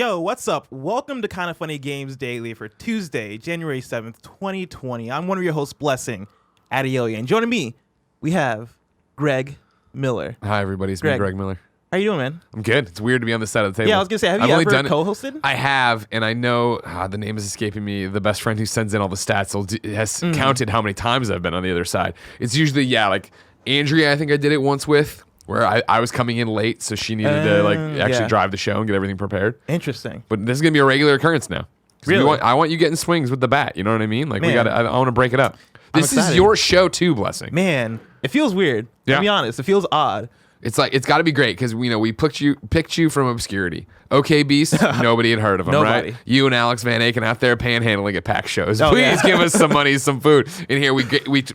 Yo, what's up? Welcome to Kinda Funny Games Daily for Tuesday, January 7th, 2020. I'm one of your hosts, Blessing Adeoye. And joining me, we have Greg Miller. Hi, everybody. It's me, Greg Miller. How you doing, man? I'm good. It's weird to be on this side of the table. Yeah, I was going to say, have you ever co-hosted? I have, and I know, the name is escaping me. The best friend who sends in all the stats has counted how many times I've been on the other side. It's usually, like Andrea, I think I did it once with, where I was coming in late, so she needed to actually drive the show and get everything prepared. Interesting. But this is going to be a regular occurrence now. Really? I want you getting swings with the bat. You know what I mean? Like, Man. I want to break it up. This is your show too, Blessing. Man, it feels weird. Yeah. To be honest, it feels odd. It's like, it's got to be great because we picked you from obscurity. Okay, Beast, nobody had heard of him, right? You and Alex Van Aken out there panhandling at PAX shows. Please give us some money, some food. And here we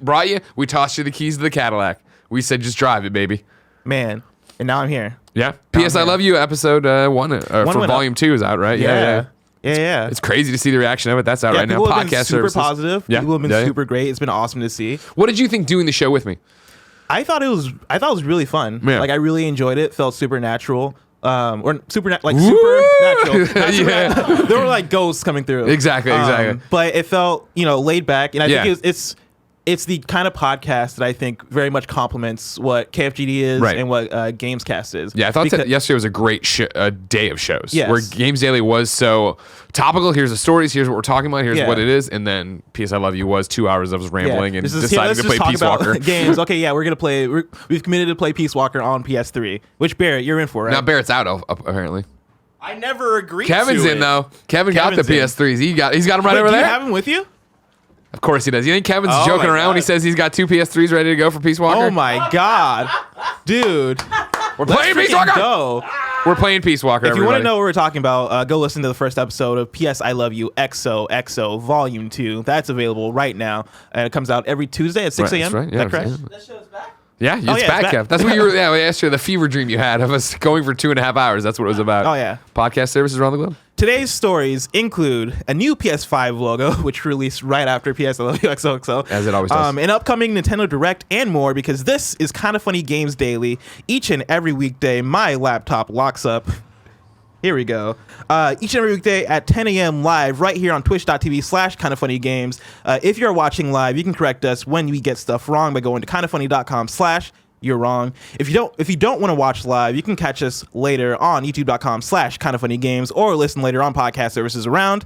brought you. We tossed you the keys to the Cadillac. We said, just drive it, baby. Man, and now I'm here. Yeah. P.S. I Love You episode 1 for volume 2 is out, right? Yeah. It's crazy to see the reaction of it. That's out right now. People have Podcast been super services. positive. Yeah. People have been super great. It's been awesome to see. What did you think doing the show with me? I thought it was really fun. Yeah. Like I really enjoyed it. Felt supernatural. Or supernatural. There were like ghosts coming through. Exactly. But it felt, laid back, and I think it's the kind of podcast that I think very much complements what KFGD is and what Gamescast is. Yeah, I thought that yesterday was a great day of shows. Yes. Where Games Daily was so topical. Here's the stories. Here's what we're talking about. Here's what it is. And then P.S. I Love You was 2 hours of us rambling and deciding to play Peace Walker. Games. Okay, yeah, we're going to play. We've committed to play Peace Walker on PS3, which Barrett, you're in for, right? Now Barrett's out, apparently. I never agreed Kevin's to in, it. though. Kevin's got the PS3s. He's got them right over there. Do you have him with you? Of course he does. You think Kevin's joking around when he says he's got 2 PS3s ready to go for Peace Walker? Oh my God. Dude. We're playing Peace Walker! We're playing Peace Walker, If you want to know what we're talking about, go listen to the first episode of P.S. I Love You XOXO Volume 2. That's available right now. And it comes out every Tuesday at 6 a.m. Right. Yeah, is that correct? That show's back? Yeah, it's back, Kev. That's what you were, we asked you, the fever dream you had of us going for 2.5 hours. That's what it was about. Oh, yeah. Podcast services around the globe. Today's stories include a new PS5 logo, which released right after PS I Love You XOXO. As it always does. An upcoming Nintendo Direct and more, because this is Kinda Funny Games Daily. Each and every weekday, my laptop locks up. Here we go. Each and every weekday at 10 a.m. live right here on twitch.tv/kindafunnygames. If you're watching live, you can correct us when we get stuff wrong by going to kindafunny.com/you're wrong. If you don't want to watch live, you can catch us later on youtube.com/kindafunnygames or listen later on podcast services around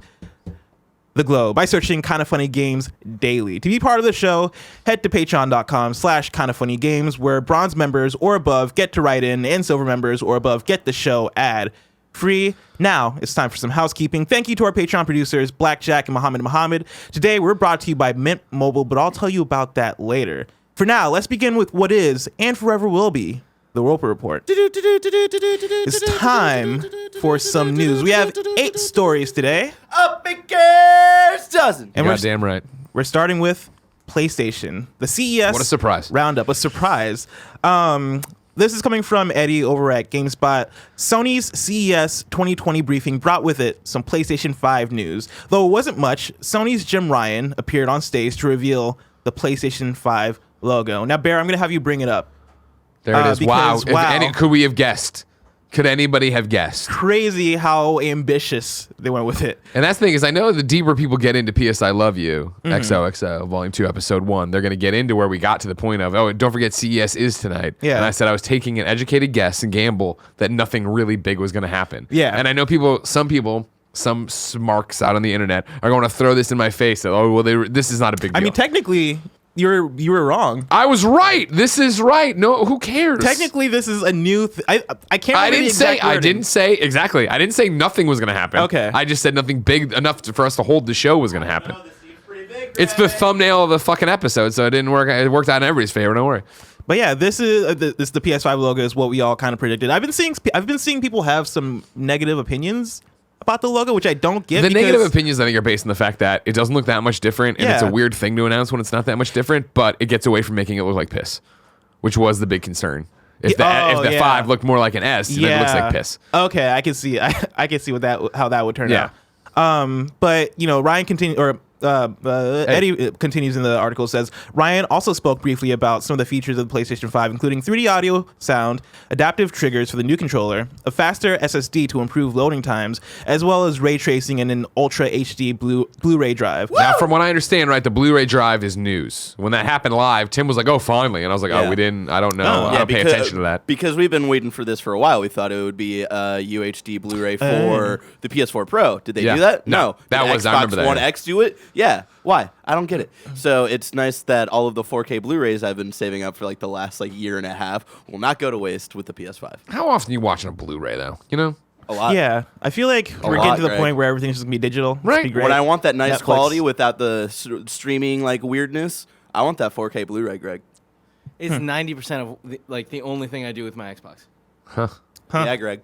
the globe by searching Kinda Funny Games Daily. To be part of the show, head to patreon.com/kindafunnygames, where bronze members or above get to write in and silver members or above get the show ad free. Now it's time for some housekeeping. Thank you to our Patreon producers, Blackjack and Muhammad. Today we're brought to you by Mint Mobile, but I'll tell you about that later. For now, let's begin with what is and forever will be the Roper Report. It's time for some news. We have 8 stories today. A baker's dozen. And Goddamn right. We're starting with PlayStation. The CES What a surprise. Round-Up. A surprise. This is coming from Eddie over at GameSpot. Sony's CES 2020 briefing brought with it some PlayStation 5 news. Though it wasn't much, Sony's Jim Ryan appeared on stage to reveal the PlayStation 5 logo. Now, Bear, I'm going to have you bring it up. There it is. Wow. Could we have guessed? Could anybody have guessed? Crazy how ambitious they went with it. And that's the thing is, I know the deeper people get into P.S. I Love You, XOXO, Volume 2, Episode 1, they're going to get into where we got to the point of, and don't forget CES is tonight. Yeah. And I said I was taking an educated guess and gamble that nothing really big was going to happen. Yeah. And I know some smarks out on the internet are going to throw this in my face. That, this is not a big deal. I mean, technically, you were wrong. I was right. This is right. No, who cares? Technically, this is a new. I can't. I didn't say exactly. I didn't say nothing was going to happen. Okay. I just said nothing big enough for us to hold the show was going to happen. It's the thumbnail of the fucking episode, so it didn't work. It worked out in everybody's favor. Don't worry. But yeah, this is the PS5 logo is what we all kind of predicted. I've been seeing people have some negative opinions about the logo, which I don't get. The negative opinions, I think, are based on the fact that it doesn't look that much different, and it's a weird thing to announce when it's not that much different, but it gets away from making it look like piss, which was the big concern. If the 5 looked more like an S, then it looks like piss. Okay, I can see. I can see how that would turn out. But Ryan continued, or Eddie continues in the article, says, Ryan also spoke briefly about some of the features of the PlayStation 5, including 3D audio, sound, adaptive triggers for the new controller, a faster SSD to improve loading times, as well as ray tracing and an Ultra HD Blu-ray drive. Now, from what I understand, right, the Blu-ray drive is news. When that happened live, Tim was like, "Oh, finally," and I was like, "Oh, we didn't. I don't know. I don't pay attention to that." Because we've been waiting for this for a while. We thought it would be UHD Blu-ray for the PS4 Pro. Did they do that? No. That Did was I Xbox remember that. One X do it? Yeah. Why? I don't get it. So it's nice that all of the 4K Blu-rays I've been saving up for like the last year and a half will not go to waste with the PS5. How often are you watching a Blu-ray though? You know. A lot. Yeah, I feel like we're getting to the point where everything's just gonna be digital. It's Right. be great. When I want that nice Netflix. quality without the streaming weirdness, I want that 4K Blu-ray, Greg. It's 90% of the only thing I do with my Xbox. Huh. Yeah, Greg.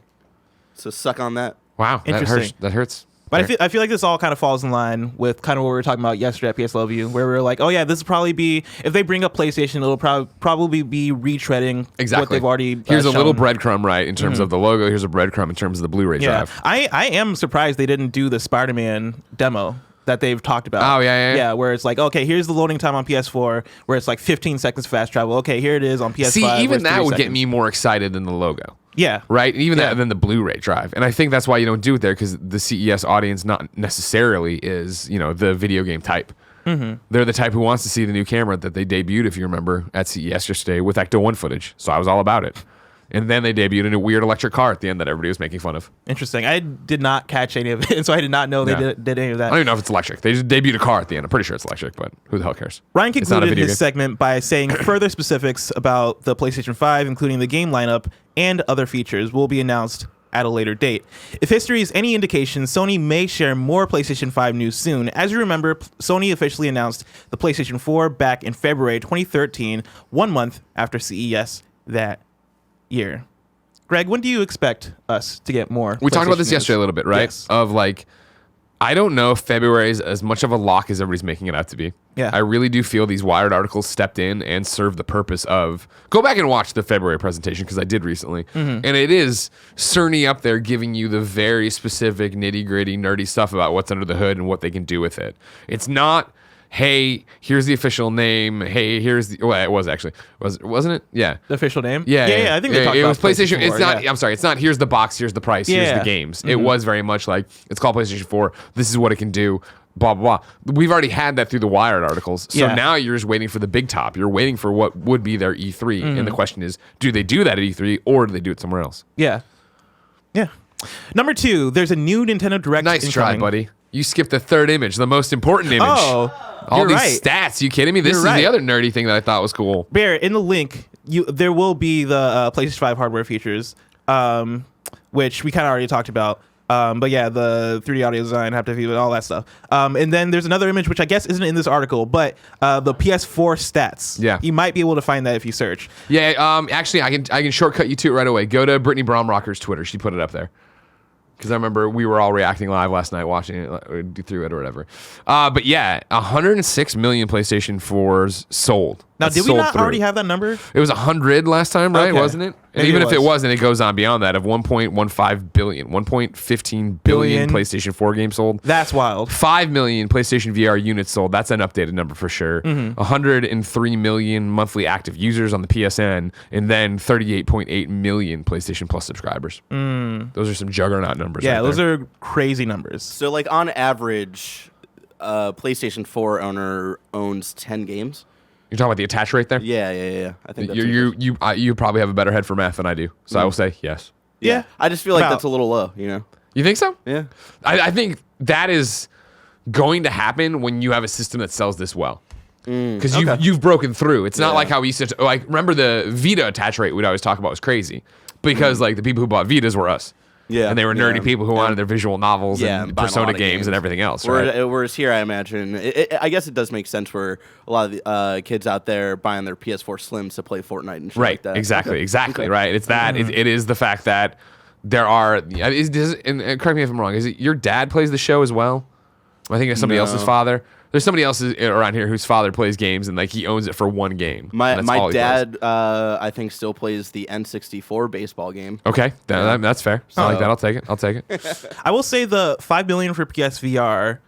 So suck on that. Wow, that hurts. Interesting. That hurts. But I feel like this all kind of falls in line with kind of what we were talking about yesterday at PS Love You, where we were like, oh yeah, this will probably be, if they bring up PlayStation, it'll probably be retreading what they've already Here's a little shown. breadcrumb, right, in terms of the logo. Here's a breadcrumb in terms of the Blu-ray Yeah, drive. I am surprised they didn't do the Spider-Man demo that they've talked about. Oh, yeah. Yeah, where it's like, okay, here's the loading time on PS4, where it's like 15 seconds fast travel. Okay, here it is on PS5. See, where even it's that 30 would get seconds. me more excited than the logo. Yeah. Right? Even Yeah. that than the Blu-ray drive. And I think that's why you don't do it there, because the CES audience not necessarily is, the video game type. Mm-hmm. They're the type who wants to see the new camera that they debuted, if you remember, at CES yesterday with Ecto 1 footage. So I was all about it. And then they debuted a weird electric car at the end that everybody was making fun of. Interesting. I did not catch any of it, so I did not know they did any of that. I don't even know if it's electric. They just debuted a car at the end. I'm pretty sure it's electric, but who the hell cares? Ryan It's not a concluded video his game. segment by saying further specifics about the PlayStation 5, including the game lineup and other features, will be announced at a later date. If history is any indication, Sony may share more PlayStation 5 news soon. As you remember, Sony officially announced the PlayStation 4 back in February 2013, 1 month after CES that year. Greg, when do you expect us to get more? We talked about PlayStation this news? yesterday a little bit, right? Yes. Of I don't know if February is as much of a lock as everybody's making it out to be. Yeah. I really do feel these Wired articles stepped in and served the purpose of, go back and watch the February presentation, because I did recently. Mm-hmm. And it is Cerny up there giving you the very specific nitty gritty nerdy stuff about what's under the hood and what they can do with it. It's not, hey, here's the official name. Hey, here's the, well, it was actually, wasn't it? Yeah. The official name? Yeah, I think they talked it about was PlayStation. It's 4, not. yeah. I'm sorry. It's not. Here's the box. Here's the price. Here's Yeah. the games. It was very much like it's called PlayStation 4. This is what it can do. Blah blah blah. We've already had that through the Wired articles. So Yeah. now you're just waiting for the big top. You're waiting for what would be their E3. And the question is, do they do that at E3 or do they do it somewhere else? Yeah. Number 2, there's a new Nintendo Direct Nice try, incoming. buddy. You skipped the third image, the most important image. Oh, all you're these right. stats. You kidding me? This You're is right. the other nerdy thing that I thought was cool. Bear, in the link, there will be the PlayStation 5 hardware features, which we kind of already talked about. But yeah, the 3D audio design, haptic feedback, all that stuff. And then there's another image, which I guess isn't in this article, but the PS4 stats. Yeah. You might be able to find that if you search. Yeah, actually, I can shortcut you to it right away. Go to Brittany Bromrocker's Twitter. She put it up there. Because I remember we were all reacting live last night, watching it through it or whatever. But yeah, 106 million PlayStation 4s sold. Now, That's did we sold not through. already have that number? It was 100 last time, right? Okay. Wasn't it? And Maybe even it if it was. wasn't, it goes on beyond that of 1.15 billion, 1.15 billion Billion. PlayStation 4 games sold. That's wild. 5 million PlayStation VR units sold. That's an updated number for sure. Mm-hmm. 103 million monthly active users on the PSN, and then 38.8 million PlayStation Plus subscribers. Those are some juggernaut numbers. Yeah, right those there. are crazy numbers. So on average, a PlayStation 4 owner owns 10 games. You're talking about the attach rate there. Yeah. I think that's You probably have a better head for math than I do, so I will say yes. Yeah. I just feel like About- that's a little low, You think so? Yeah. I think that is going to happen when you have a system that sells this well. Because you've broken through. It's not like how we used to remember the Vita attach rate we'd always talk about was crazy because the people who bought Vitas were us. Yeah. And they were nerdy Yeah. people who wanted their visual novels Yeah, and buying a Persona lot of games and everything else, right? Whereas here, I imagine, I guess it does make sense for a lot of the kids out there buying their PS4 Slims to play Fortnite and shit Right, like that. exactly, Okay. right. It's that. It is the fact that there are, and correct me if I'm wrong, is it your dad plays the show as well? I think it's somebody else's father. There's somebody else around here whose father plays games and he owns it for one game. My That's all he plays. dad, I think, still plays the N64 baseball game. Okay, that's fair. I like that. I'll take it. I will say the $5 billion for PSVR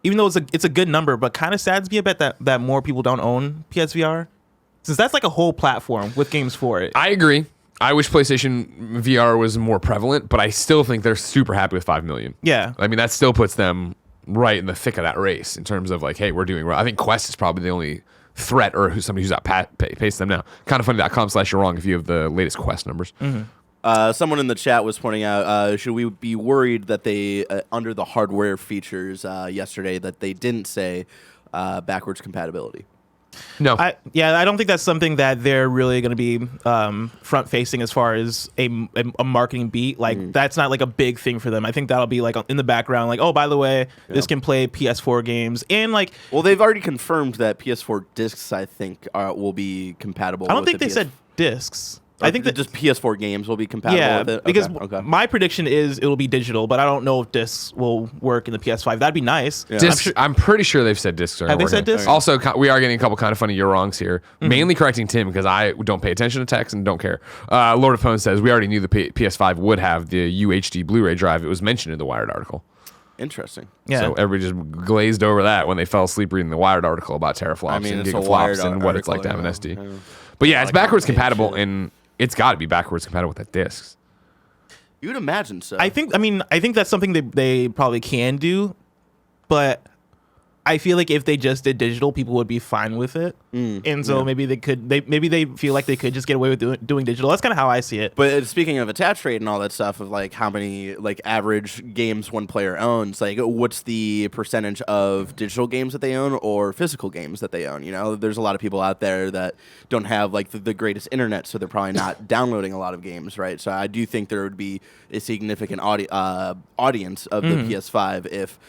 even though it's a good number, but kind of saddens me a bit that more people don't own PSVR, since that's like a whole platform with games for it. I agree. I wish PlayStation VR was more prevalent, but I still think they're super happy with 5 million. Yeah. I mean, that still puts them right in the thick of that race in terms of like, hey, we're doing well. I think Quest is probably the only threat or somebody who's outpaced them now. Kindoffunny.com/you're wrong if you have the latest Quest numbers. Someone in the chat was pointing out, should we be worried that they, under the hardware features yesterday, that they didn't say backwards compatibility? No. I don't think that's something that they're really going to be front facing as far as a marketing beat. Like that's not like a big thing for them. I think that'll be like in the background, like, oh, by the way, this can play PS4 games, and like, well, they've already confirmed that PS4 discs, I think, will be compatible. I don't think they said discs. I think that just PS4 games will be compatible with it. Because okay. my prediction is it'll be digital, but I don't know if discs will work in the PS5. That'd be nice. Yeah. Discs, I'm pretty sure they've said discs are Have they working. said discs? Also, we are getting a couple kind of funny you're wrongs here. Mainly correcting Tim because I don't pay attention to text and don't care. Lord of Pwn says we already knew the PS5 would have the UHD Blu-ray drive. It was mentioned in the Wired article. Interesting. Yeah. So everybody just glazed over that when they fell asleep reading the Wired article about teraflops and gigaflops and what it's like to have an SD. Yeah. But yeah, it's backwards compatible shit. and it's got to be backwards compatible with the discs. You would imagine so. I think that's something they probably can do, but I feel like if they just did digital, people would be fine with it, and so maybe they feel like they could just get away with doing digital. That's kind of how I see it. But speaking of attach rate and all that stuff of like how many like average games one player owns, like what's the percentage of digital games that they own or physical games that they own? You know, there's a lot of people out there that don't have like the greatest internet, so they're probably not downloading a lot of games, right? So I do think there would be a significant audience of the PS5 if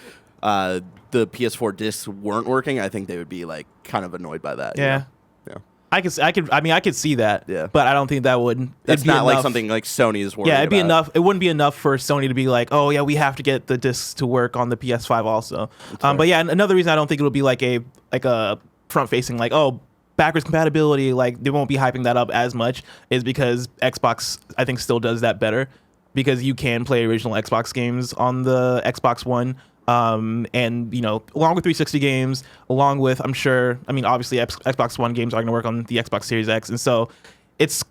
the PS4 discs weren't working. I think they would be like kind of annoyed by that. Yeah. You know? I could see that. Yeah. But I don't think that would. That's it'd be not like enough. something like Sony is worried Yeah, it'd be about. enough. It wouldn't be enough for Sony to be like, oh yeah, we have to get the discs to work on the PS5 also. But yeah, another reason I don't think it'll be like a front facing like, oh, backwards compatibility, like they won't be hyping that up as much, is because Xbox I think still does that better, because you can play original Xbox games on the Xbox One. And you know, along with 360 games, along with obviously Xbox One games are going to work on the Xbox Series X, and so it's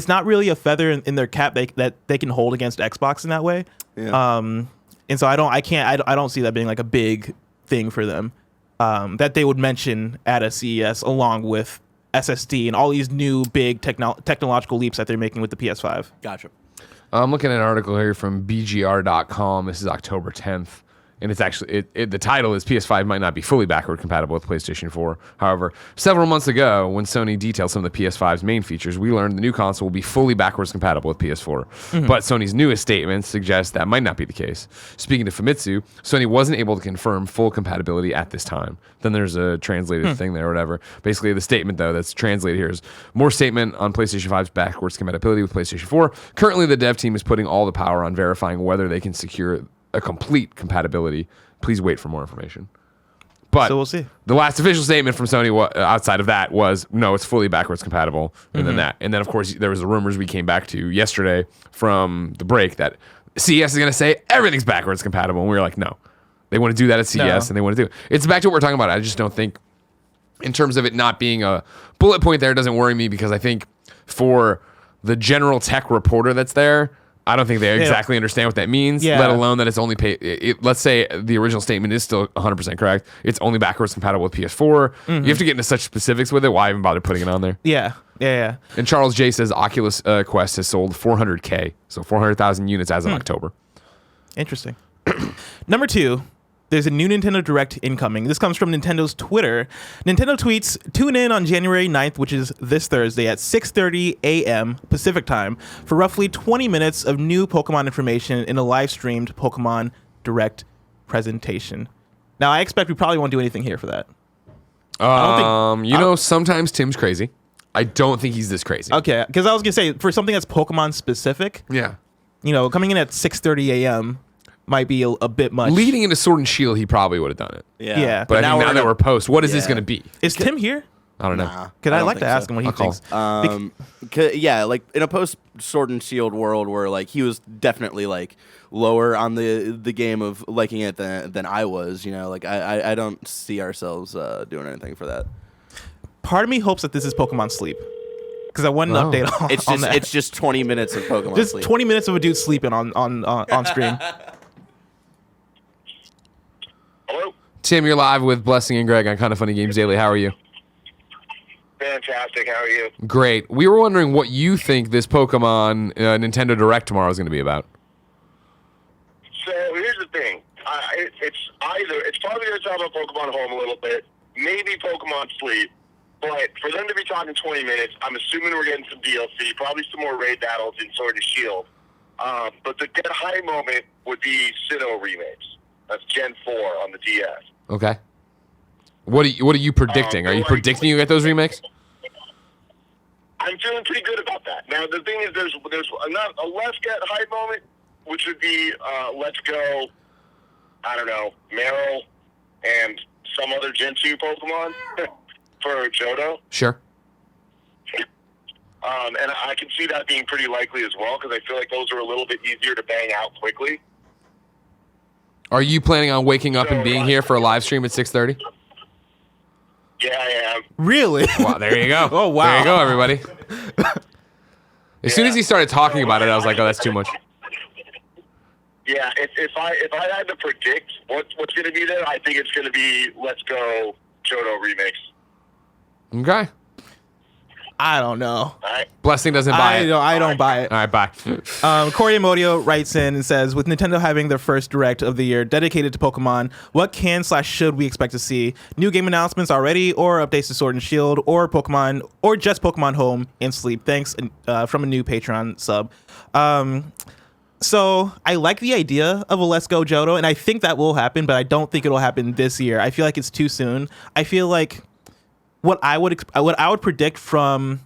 not really a feather in their cap that they can hold against Xbox in that way. Yeah. And so I don't see that being like a big thing for them, that they would mention at a CES along with SSD and all these new big technological leaps that they're making with the PS5. Gotcha. I'm looking at an article here from BGR.com. This is October 10th. And it's actually, the title is PS5 might not be fully backward compatible with PlayStation 4. However, several months ago, when Sony detailed some of the PS5's main features, we learned the new console will be fully backwards compatible with PS4. But Sony's newest statement suggests that might not be the case. Speaking to Famitsu, Sony wasn't able to confirm full compatibility at this time. Then there's a translated thing there or whatever. Basically, the statement, though, that's translated here is more statement on PlayStation 5's backwards compatibility with PlayStation 4. Currently, the dev team is putting all the power on verifying whether they can secure a complete compatibility. Please wait for more information. But So we'll see. The last official statement from Sony outside of that was, no, it's fully backwards compatible. And then that. And then, of course, there was the rumors we came back to yesterday from the break that CES is going to say everything's backwards compatible. And we were like, no. They want to do that at CES and they want to do it. It's back to what we're talking about. I just don't think, in terms of it not being a bullet point there, doesn't worry me, because I think for the general tech reporter that's there, I don't think they exactly understand what that means, let alone that it's only let's say the original statement is still 100% correct. It's only backwards compatible with PS4. You have to get into such specifics with it. Why even bother putting it on there? Yeah. And Charles J says Oculus Quest has sold 400K, so 400,000 units as of October. Interesting. Number 2. There's a new Nintendo Direct incoming. This comes from Nintendo's Twitter. Nintendo tweets, tune in on January 9th, which is this Thursday at 6:30 a.m. Pacific time for roughly 20 minutes of new Pokemon information in a live-streamed Pokemon Direct presentation. Now, I expect we probably won't do anything here for that. Sometimes Tim's crazy. I don't think he's this crazy. Okay, because I was going to say, for something that's Pokemon specific, Yeah. coming in at 6:30 a.m., might be a bit much. Leading into Sword and Shield, he probably would have done it. Yeah. But I think now that we're post, what is this going to be? Is Tim here? I don't know. Nah, Could I don't like to think ask so. him what he I'll thinks? Yeah, like in a post Sword and Shield world where like he was definitely like lower on the game of liking it than I was, you know, like I don't see ourselves doing anything for that. Part of me hopes that this is Pokemon Sleep, because I want an update on that. It's just 20 minutes of Pokemon just Sleep. 20 minutes of a dude sleeping on stream. Hello? Tim, you're live with Blessing and Greg on Kind of Funny Games Daily. How are you? Fantastic. How are you? Great. We were wondering what you think this Pokemon Nintendo Direct tomorrow is going to be about. So here's the thing. It's probably going to talk about Pokemon Home a little bit, maybe Pokemon Sleep, but for them to be talking 20 minutes, I'm assuming we're getting some DLC, probably some more raid battles in Sword and Shield. But the get high moment would be Sinnoh remakes. That's Gen 4 on the DS. Okay. What are you predicting? Are you predicting you get those remakes? I'm feeling pretty good about that. Now the thing is, there's a less get high moment, which would be let's go. I don't know, Meryl and some other Gen 2 Pokemon for Johto. Sure. And I can see that being pretty likely as well because I feel like those are a little bit easier to bang out quickly. Are you planning on waking up and being here for a live stream at 6:30? Yeah, I am. Really? Wow, there you go. Oh, wow. There you go, everybody. As soon as he started talking about it, I was like, oh, that's too much. Yeah, if I had to predict what's going to be there, I think it's going to be Let's Go Johto remix. Okay. I don't know. All right. Blessing doesn't buy it. I don't buy it. All right, bye. Corey Amodio writes in and says, with Nintendo having their first Direct of the year dedicated to Pokemon, what can/should we expect to see? New game announcements already, or updates to Sword and Shield, or Pokemon, or just Pokemon Home and Sleep? Thanks from a new Patreon sub. So I like the idea of a Let's Go Johto, and I think that will happen, but I don't think it'll happen this year. I feel like it's too soon. I feel like what I would predict from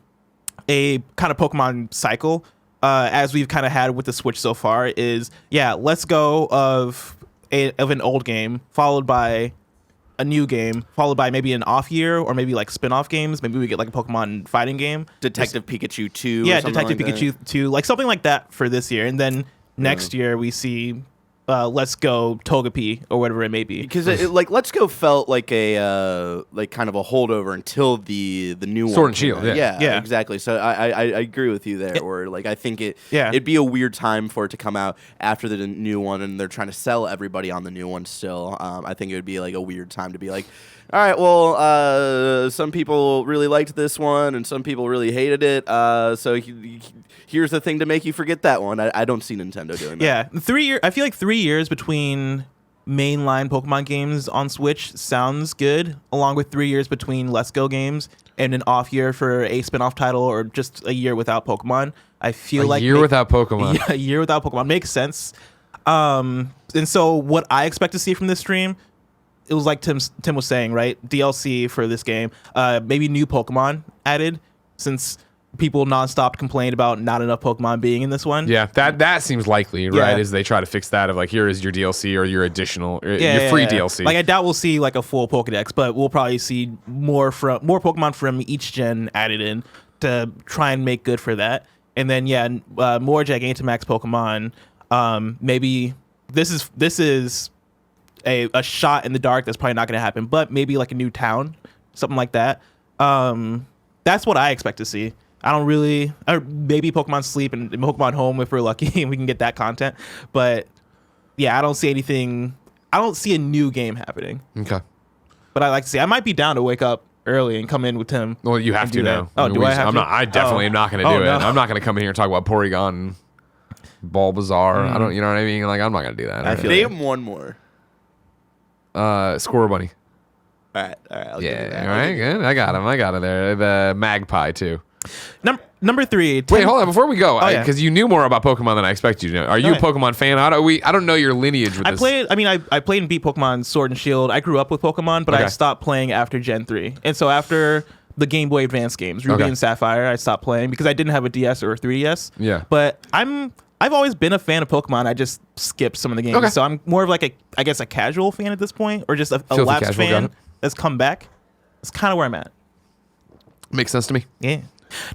a kind of Pokemon cycle, as we've kind of had with the Switch so far, is let's go of an old game, followed by a new game, followed by maybe an off year, or maybe like spin-off games. Maybe we get like a Pokemon fighting game, Detective Pikachu 2. Yeah, or something Detective like Pikachu 2, like something like that for this year, and then next year we see Let's Go Togepi or whatever it may be. Because like Let's Go felt like a like kind of a holdover until the new Sword one and came Shield, out. yeah. Yeah. Exactly. So I agree with you there. Or like I think Yeah. it'd be a weird time for it to come out after the new one, and they're trying to sell everybody on the new one still. I think it would be like a weird time to be like, all right, well, some people really liked this one, and some people really hated it. So here's the thing to make you forget that one. I don't see Nintendo doing that. Yeah, 3 year. I feel like 3 years between mainline Pokemon games on Switch sounds good, along with 3 years between Let's Go games and an off year for a spin-off title, or just a year without Pokemon. I feel like A year without Pokemon. Yeah, a year without Pokemon makes sense. And so what I expect to see from this stream, it was like Tim was saying, right? DLC for this game, maybe new Pokemon added, since people nonstop complained about not enough Pokemon being in this one. Yeah, that seems likely, right? Yeah. As they try to fix that of like, here is your DLC or your additional, your Yeah, free yeah. DLC. Like I doubt we'll see like a full Pokedex, but we'll probably see more Pokemon from each gen added in to try and make good for that. And then more Gigantamax Pokemon. Maybe this is a shot in the dark that's probably not going to happen, but maybe like a new town, something like that. That's what I expect to see. I don't really, or maybe Pokemon Sleep and Pokemon Home if we're lucky and we can get that content. But yeah, I don't see anything. I don't see a new game happening. Okay. But I like to see. I might be down to wake up early and come in with Tim. Well, you have and to do that. now. Oh, do I have to? I definitely am not going to do it. no. I'm not going to come in here and talk about Porygon and Bulbasaur. I don't, you know what I mean? Like, I'm not going to do that. I feel Name one more. Squirrel Bunny. All right. I'll give you Yeah, that. all right, good. I got him there. The Magpie, too. Number 3. Wait, hold on. Before we go, yeah. because you knew more about Pokemon than I expected you to know. Are you a Pokemon fan? I don't know your lineage with this. I played and beat Pokemon Sword and Shield. I grew up with Pokemon, but I Okay. stopped playing after Gen 3. And so after the Game Boy Advance games, Ruby Okay. and Sapphire, I stopped playing because I didn't have a DS or a 3DS. Yeah. But I've always been a fan of Pokemon. I just skipped some of the games. Okay. So I'm more of like a casual fan at this point, or just a Filthy lapsed casual, got fan it. that's come back. That's kind of where I'm at. Makes sense to me. Yeah.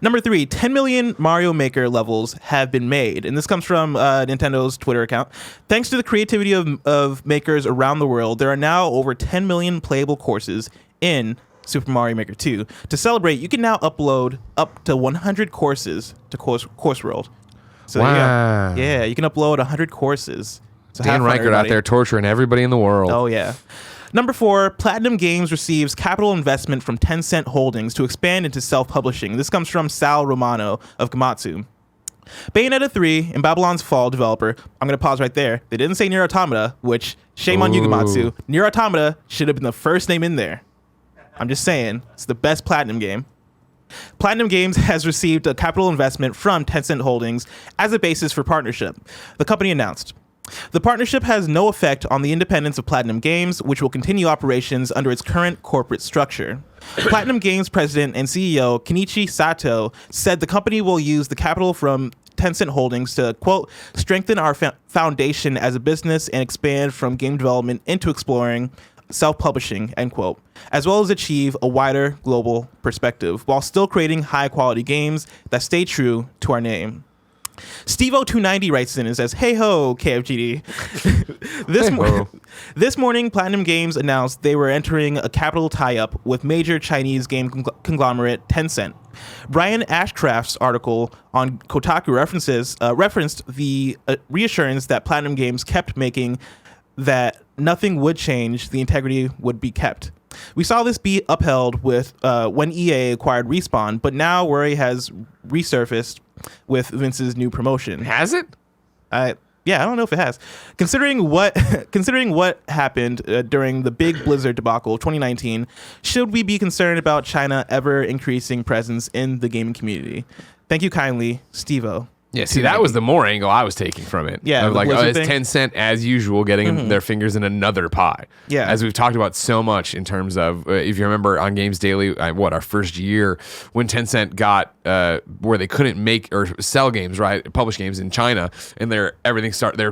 Number 3, 10 million Mario Maker levels have been made. And this comes from Nintendo's Twitter account. Thanks to the creativity of makers around the world, there are now over 10 million playable courses in Super Mario Maker 2. To celebrate, you can now upload up to 100 courses to Course World. So Wow. yeah, you can upload 100 courses. So Dan have fun, Reichert out everybody. there torturing everybody in the world. Oh, yeah. Number 4, Platinum Games receives capital investment from Tencent Holdings to expand into self-publishing. This comes from Sal Romano of Gamatsu. Bayonetta 3 and Babylon's Fall developer, I'm going to pause right there. They didn't say Nier Automata, which, shame on you, Gamatsu. Nier Automata should have been the first name in there. I'm just saying, it's the best Platinum game. Platinum Games has received a capital investment from Tencent Holdings as a basis for partnership. The company announced, the partnership has no effect on the independence of Platinum Games, which will continue operations under its current corporate structure. Platinum Games president and CEO Kenichi Sato said the company will use the capital from Tencent Holdings to, quote, strengthen our foundation as a business and expand from game development into exploring self-publishing, end quote, as well as achieve a wider global perspective while still creating high-quality games that stay true to our name. Steve0290 writes in and says, hey ho, KFGD. This morning, Platinum Games announced they were entering a capital tie-up with major Chinese game conglomerate Tencent. Brian Ashcraft's article on Kotaku referenced the reassurance that Platinum Games kept making that nothing would change, the integrity would be kept. We saw this be upheld with when EA acquired Respawn, but now worry has resurfaced with Vince's new promotion. Has it? Yeah, I don't know if it has. Considering what happened during the big Blizzard debacle of 2019, should we be concerned about China ever increasing presence in the gaming community? Thank you kindly, Steve-O. Yeah, see, that was the more angle I was taking from it. Yeah, Of the like, Blizzard it's thing. Tencent, as usual, getting their fingers in another pie. Yeah. As we've talked about so much in terms of, if you remember on Games Daily, our first year, when Tencent got, where they couldn't make or sell games, right, publish games in China, and their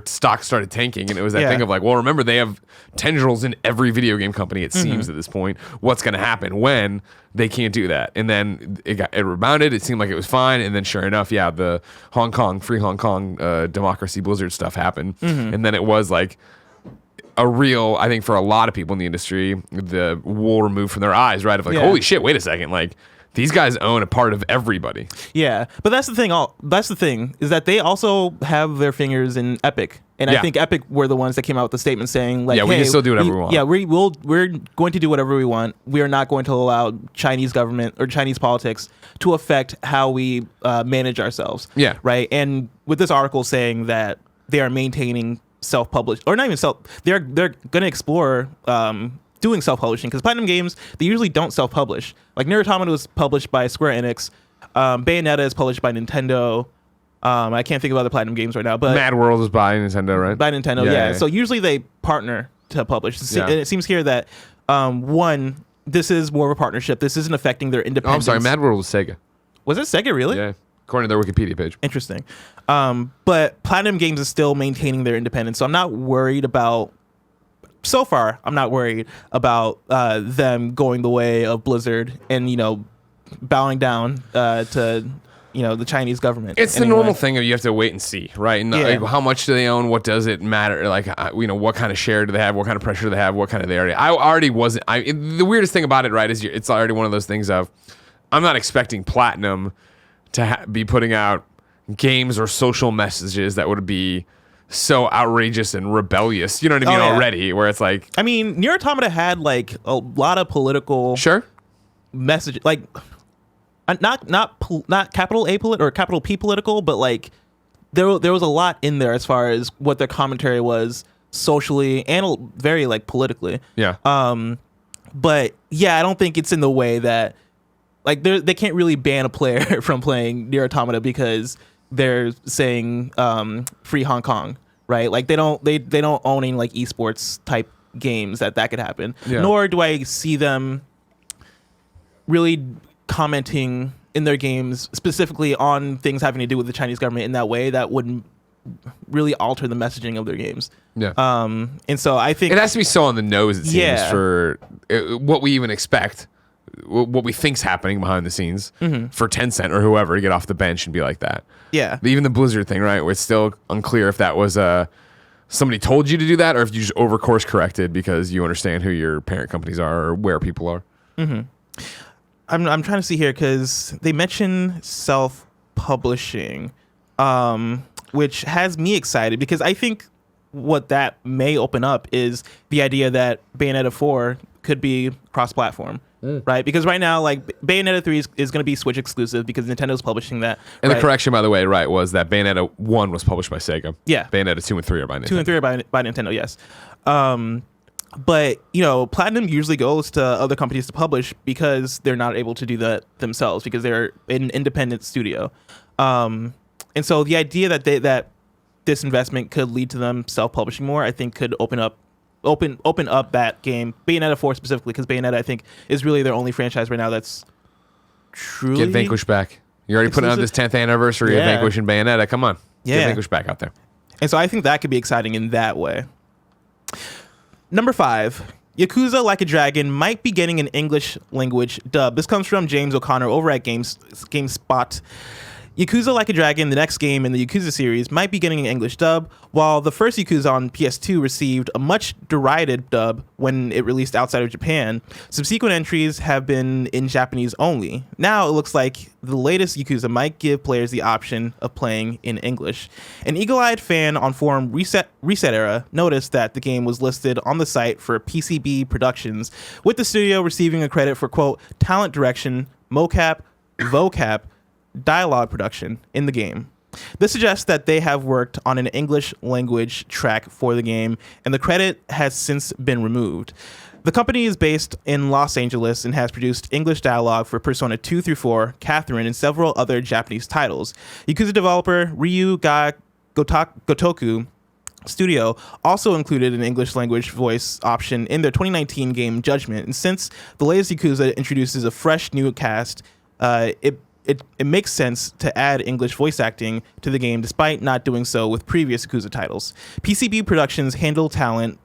stock started tanking, and it was that thing of like, well, remember, they have tendrils in every video game company, it seems, at this point. What's going to happen when they can't do that? And then it rebounded. It seemed like it was fine. And then sure enough, yeah, the free Hong Kong democracy Blizzard stuff happened. And then it was like a real, I think for a lot of people in the industry, the wool removed from their eyes, right? Of like, holy shit, wait a second. Like, these guys own a part of everybody. Yeah, but that's the thing. That's the thing is that they also have their fingers in Epic, and I think Epic were the ones that came out with the statement saying like, we hey, can still do whatever we want. Yeah, we're going to do whatever we want. We are not going to allow Chinese government or Chinese politics to affect how we manage ourselves. Yeah, right. And with this article saying that they are maintaining self-published, or not even they're going to explore doing self-publishing, because Platinum Games, they usually don't self-publish. Like Nier Automata was published by Square Enix. Bayonetta is published by Nintendo. I can't think of other Platinum games right now, but Mad World is by Nintendo, right? By Nintendo, yeah. So usually they partner to publish. And it seems here that one, this is more of a partnership. This isn't affecting their independence. Oh, I'm sorry, Mad World was Sega. Was it Sega, really? Yeah, according to their Wikipedia page. Interesting. But Platinum Games is still maintaining their independence, so I'm not worried about. So far, I'm not worried about them going the way of Blizzard and, bowing down to, the Chinese government. It's the normal thing of you have to wait and see, right? And like, how much do they own? What does it matter? Like, what kind of share do they have? What kind of pressure do they have? What kind of the weirdest thing about it, right, is it's already one of those things of, I'm not expecting Platinum to be putting out games or social messages that would be so outrageous and rebellious, you know what I mean, already, where it's like, I mean, Nier Automata had like a lot of political message, like not capital A or capital P political, but like there was a lot in there as far as what their commentary was socially and very like politically. Yeah. But yeah, I don't think it's in the way that like they can't really ban a player from playing Nier Automata because they're saying free Hong Kong, right? Like they don't owning like esports type games that could happen. Yeah. Nor do I see them really commenting in their games specifically on things having to do with the Chinese government in that way that wouldn't really alter the messaging of their games. Yeah. And so I think it has to be so on the nose, it seems, for what we even expect what we think's happening behind the scenes for Tencent or whoever to get off the bench and be like that. Yeah. Even the Blizzard thing, right? Where it's still unclear if that was somebody told you to do that or if you just over course corrected because you understand who your parent companies are or where people are. I'm trying to see here because they mention self-publishing, which has me excited because I think what that may open up is the idea that Bayonetta 4 could be cross-platform, right? Because right now, like Bayonetta 3 is going to be Switch exclusive because Nintendo's publishing that. And right? the correction, by the way, right, was that Bayonetta 1 was published by Sega. Yeah. Bayonetta 2 and 3 are by Nintendo. 2 and 3 are by Nintendo, yes. But, Platinum usually goes to other companies to publish because they're not able to do that themselves because they're an independent studio. And so the idea that this investment could lead to them self-publishing more, I think could open up that game, Bayonetta 4 specifically, because Bayonetta, I think, is really their only franchise right now that's truly... Get Vanquish back. You're already putting out this 10th anniversary of Vanquish and Bayonetta. Come on. Get Vanquish back out there. And so I think that could be exciting in that way. Number 5, Yakuza Like a Dragon might be getting an English language dub. This comes from James O'Connor over at GameSpot. Yakuza Like a Dragon, the next game in the Yakuza series, might be getting an English dub, while the first Yakuza on PS2 received a much derided dub when it released outside of Japan. Subsequent entries have been in Japanese only. Now it looks like the latest Yakuza might give players the option of playing in English. An eagle-eyed fan on forum Reset Era noticed that the game was listed on the site for PCB Productions, with the studio receiving a credit for, quote, talent direction, mocap, vocap, dialogue production in the game. This suggests that they have worked on an English language track for the game, and the credit has since been removed. The company is based in Los Angeles and has produced English dialogue for Persona 2 through 4, Catherine, and several other Japanese titles. Yakuza developer Ryu Ga Gotoku Studio also included an English language voice option in their 2019 game Judgment, and since the latest Yakuza introduces a fresh new cast, it makes sense to add English voice acting to the game despite not doing so with previous Yakuza titles. PCB Productions handle talent,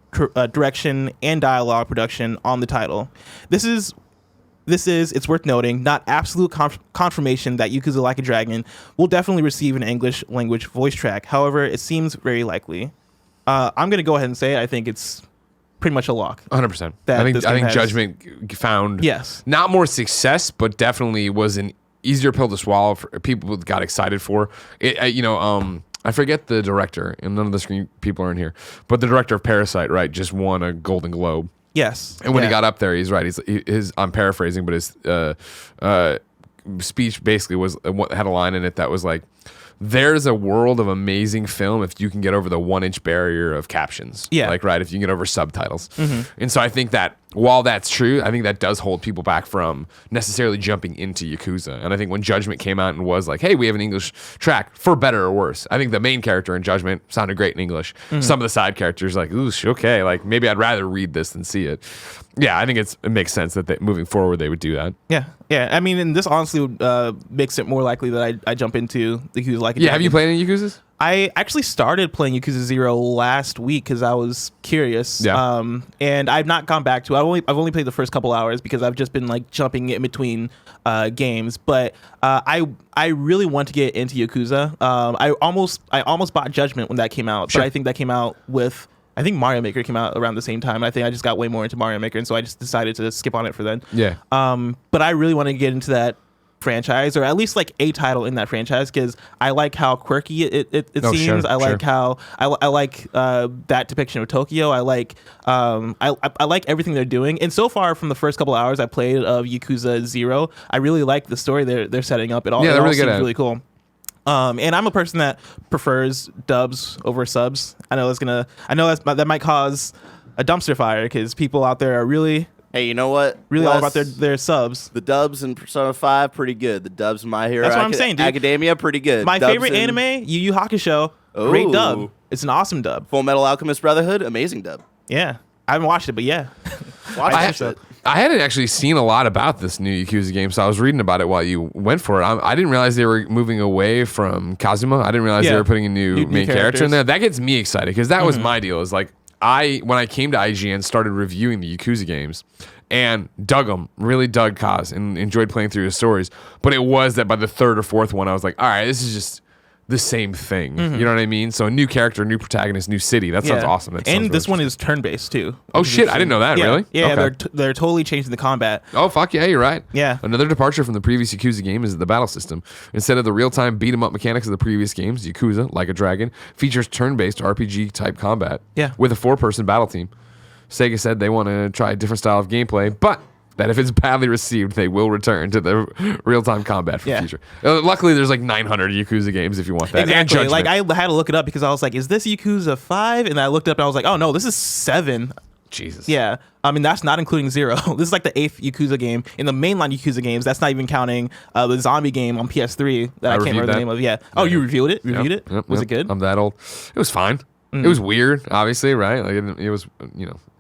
direction, and dialogue production on the title. This is, it's worth noting, not absolute confirmation that Yakuza Like a Dragon will definitely receive an English language voice track. However, it seems very likely. I'm going to go ahead and say it. I think it's pretty much a lock. 100%. I think Judgment found not more success, but definitely was an easier pill to swallow for people got excited for it. I forget the director, and none of the screen people are in here, but the director of Parasite, right, just won a Golden Globe. Yes. And when he got up there, he's right. I'm paraphrasing, but his speech basically had a line in it that was like, there's a world of amazing film if you can get over the 1-inch barrier of captions. Yeah. Like, right, if you can get over subtitles. And so I think that while that's true, I think that does hold people back from necessarily jumping into Yakuza. And I think when Judgment came out and was like, hey, we have an English track, for better or worse, I think the main character in Judgment sounded great in English. Some of the side characters, like, ooh, okay, like maybe I'd rather read this than see it. Yeah, I think it makes sense that moving forward they would do that. Yeah. I mean, and this honestly would makes it more likely that I jump into the Yakuza Like a Dragon. Have you played any Yakuzas? I actually started playing Yakuza 0 last week because I was curious. Yeah. And I've not gone back to it. I've only played the first couple hours because I've just been like jumping in between games. But I really want to get into Yakuza. I almost bought Judgment when that came out, but I think that came out with. I think Mario Maker came out around the same time. I think I just got way more into Mario Maker, and so I just decided to skip on it for then. Yeah. But I really want to get into that franchise, or at least like a title in that franchise, because I like how quirky it seems. Sure, I like how I like that depiction of Tokyo. I like I like everything they're doing. And so far, from the first couple hours I played of Yakuza 0, I really like the story they're setting up. It all really seems really cool. And I'm a person that prefers dubs over subs. I know that might cause a dumpster fire because people out there are really. Hey, you know what? Really all about their subs. The dubs in Persona 5, pretty good. The dubs in My Hero That's what I'm saying, dude. Academia, pretty good. My favorite anime, Yu Yu Hakusho, great dub. It's an awesome dub. Full Metal Alchemist Brotherhood, amazing dub. Yeah. I haven't watched it, but yeah. Watch it. I hadn't actually seen a lot about this new Yakuza game, so I was reading about it while you went for it. I didn't realize they were moving away from Kazuma. I didn't realize they were putting a new main character in there. That gets me excited because that was my deal. Is like when I came to IGN, started reviewing the Yakuza games, and dug them, really dug Kaz and enjoyed playing through his stories. But it was that by the third or fourth one, I was like, all right, this is just the same thing. You know what I mean? So a new character, new protagonist, new city. That sounds awesome. That and sounds this really one is turn-based too. Oh shit, I didn't know that, really? Yeah, Okay. they're totally changing the combat. Oh fuck yeah, you're right. Yeah. Another departure from the previous Yakuza game is the battle system. Instead of the real-time beat-em-up mechanics of the previous games, Yakuza, like a dragon, features turn-based RPG type combat. Yeah. With a 4-person battle team. Sega said they want to try a different style of gameplay, but that if it's badly received, they will return to the real-time combat for the future. Luckily, there's like 900 Yakuza games if you want that. And Exactly. Judgment. Like I had to look it up because I was like, is this Yakuza 5? And I looked up and I was like, oh no, this is 7. Jesus. Yeah. I mean, that's not including 0. This is like the 8th Yakuza game. In the mainline Yakuza games, that's not even counting the zombie game on PS3 that I can't remember the name of. Yeah. Oh, you reviewed it? Reviewed it? Was it good? I'm that old. It was fine. It was weird, obviously, right? Like it was,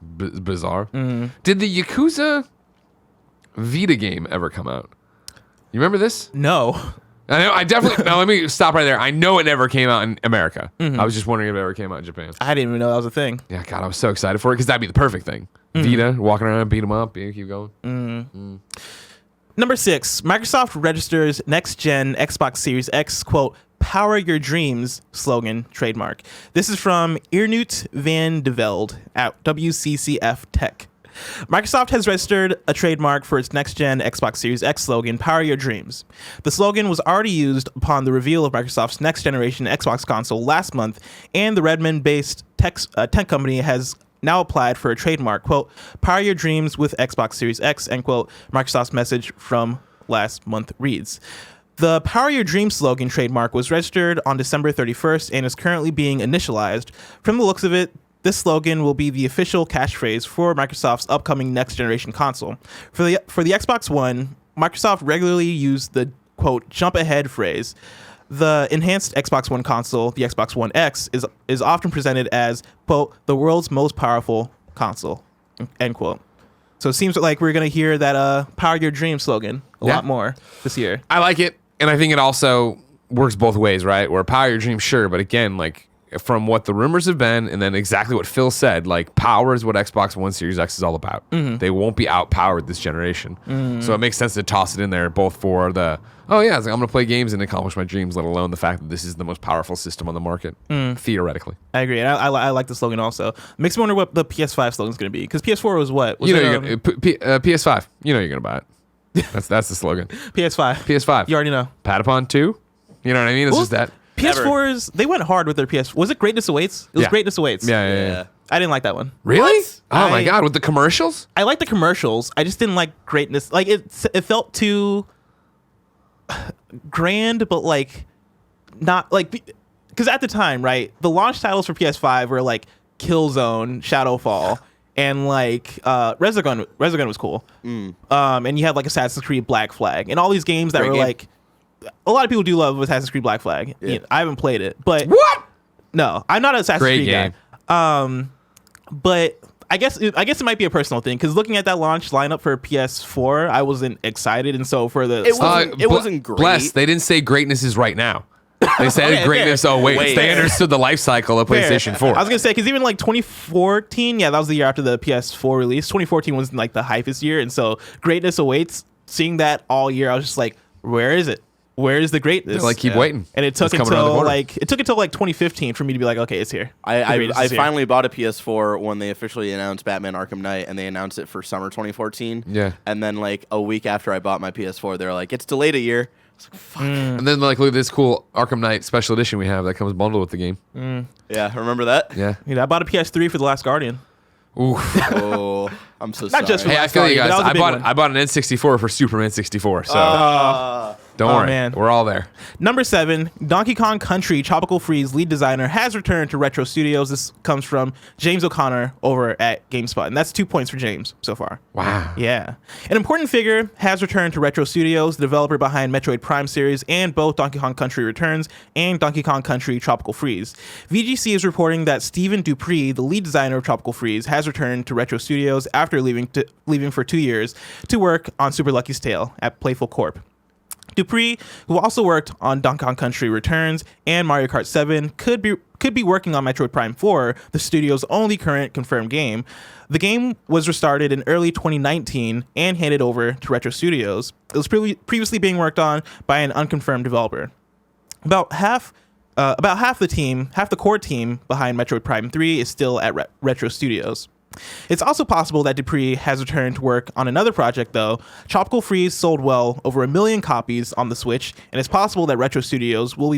bizarre. Did the Yakuza Vita game ever come out? You remember this? No. I know. I definitely. Now let me stop right there. I know it never came out in America. I was just wondering if it ever came out in Japan. I didn't even know that was a thing. Yeah, God, I was so excited for it because that'd be the perfect thing. Vita, walking around, beat them up, keep going. Number 6, Microsoft registers next-gen Xbox Series X, quote, "Power Your Dreams" slogan trademark. This is from Earnoot van de Velde at WCCF Tech. Microsoft has registered a trademark for its next-gen Xbox Series X slogan, "Power Your Dreams." The slogan was already used upon the reveal of Microsoft's next-generation Xbox console last month, and the Redmond-based tech company has now applied for a trademark, quote, "Power Your Dreams with Xbox Series X," end quote. Microsoft's message from last month reads. The Power Your Dreams slogan trademark was registered on December 31st and is currently being initialized. From the looks of it, this slogan will be the official catchphrase for Microsoft's upcoming next-generation console. For the Xbox One, Microsoft regularly used the, quote, "jump ahead" phrase. The enhanced Xbox One console, the Xbox One X, is often presented as, quote, "the world's most powerful console," end quote. So it seems like we're going to hear that Power Your Dreams slogan a lot more this year. I like it, and I think it also works both ways, right? Where power your dreams, sure, but again, like from what the rumors have been, and then exactly what Phil said, like power is what Xbox One Series X is all about. They won't be outpowered this generation, so it makes sense to toss it in there both for the I'm going to play games and accomplish my dreams, let alone the fact that this is the most powerful system on the market theoretically. I agree, and I like the slogan also. Makes me wonder what the PS5 slogan is going to be, because PS4 was what? Was PS5. You know you're gonna buy it. That's the slogan. PS5. PS5. You already know. Patapon 2. You know what I mean? It's just that. PS4s, they went hard with their PS. Was it Greatness Awaits? It was Greatness Awaits. Yeah. I didn't like that one. Really? What? Oh my God! With the commercials? I like the commercials. I just didn't like Greatness. Like it felt too grand, but like not like, because at the time, right, the launch titles for PS5 were like Killzone, Shadowfall, and like Resogun. Resogun was cool. And you had like Assassin's Creed Black Flag, and all these games that were like, a lot of people do love Assassin's Creed Black Flag. Yeah. I haven't played it, but What? no, I'm not an Assassin's Great Creed game. guy. But I guess it might be a personal thing, because looking at that launch lineup for PS4, I wasn't excited, and so for the It wasn't great. Bless, they didn't say greatness is right now. They said Okay, greatness. fair. Oh wait, Wait. they understood the life cycle of PlayStation 4. I was gonna say, because even like 2014, that was the year after the PS4 release. 2014 was like the hypest year, and so Greatness Awaits. Seeing that all year, I was just like, where is it? Where is the greatness? They're like, keep waiting. And it took It's coming around the until corner. 2015 for me to be like, okay, it's here. The I greatness is here. finally bought a PS4 when they officially announced Batman Arkham Knight, and they announced it for summer 2014. Yeah. And then like a week after I bought my PS4, they were like, it's delayed a year. I was like, fuck. And then like, look at this cool Arkham Knight special edition we have that comes bundled with the game. Yeah, remember that? Yeah. I bought a PS3 for The Last Guardian. Ooh. Oh, I'm so sorry. just for Hey, I Last feel you Guardian, guys. but that was a big one. I bought an N64 for Superman 64. So don't Oh, worry, man. we're all there. Number 7, Donkey Kong Country Tropical Freeze lead designer has returned to Retro Studios. This comes from James O'Connor over at GameSpot, and that's 2 points for James so far. Wow. Yeah. An important figure has returned to Retro Studios, the developer behind Metroid Prime series and both Donkey Kong Country Returns and Donkey Kong Country Tropical Freeze. VGC is reporting that Stephen Dupree, the lead designer of Tropical Freeze, has returned to Retro Studios after leaving for 2 years to work on Super Lucky's Tale at Playful Corp. Dupree, who also worked on Donkey Kong Country Returns and Mario Kart 7, could be working on Metroid Prime 4, the studio's only current confirmed game. The game was restarted in early 2019 and handed over to Retro Studios. It was previously being worked on by an unconfirmed developer. About half the core team behind Metroid Prime 3 is still at Retro Studios. It's also possible that Dupree has returned to work on another project, though. Tropical Freeze sold well over 1 million copies on the Switch, and it's possible that Retro Studios will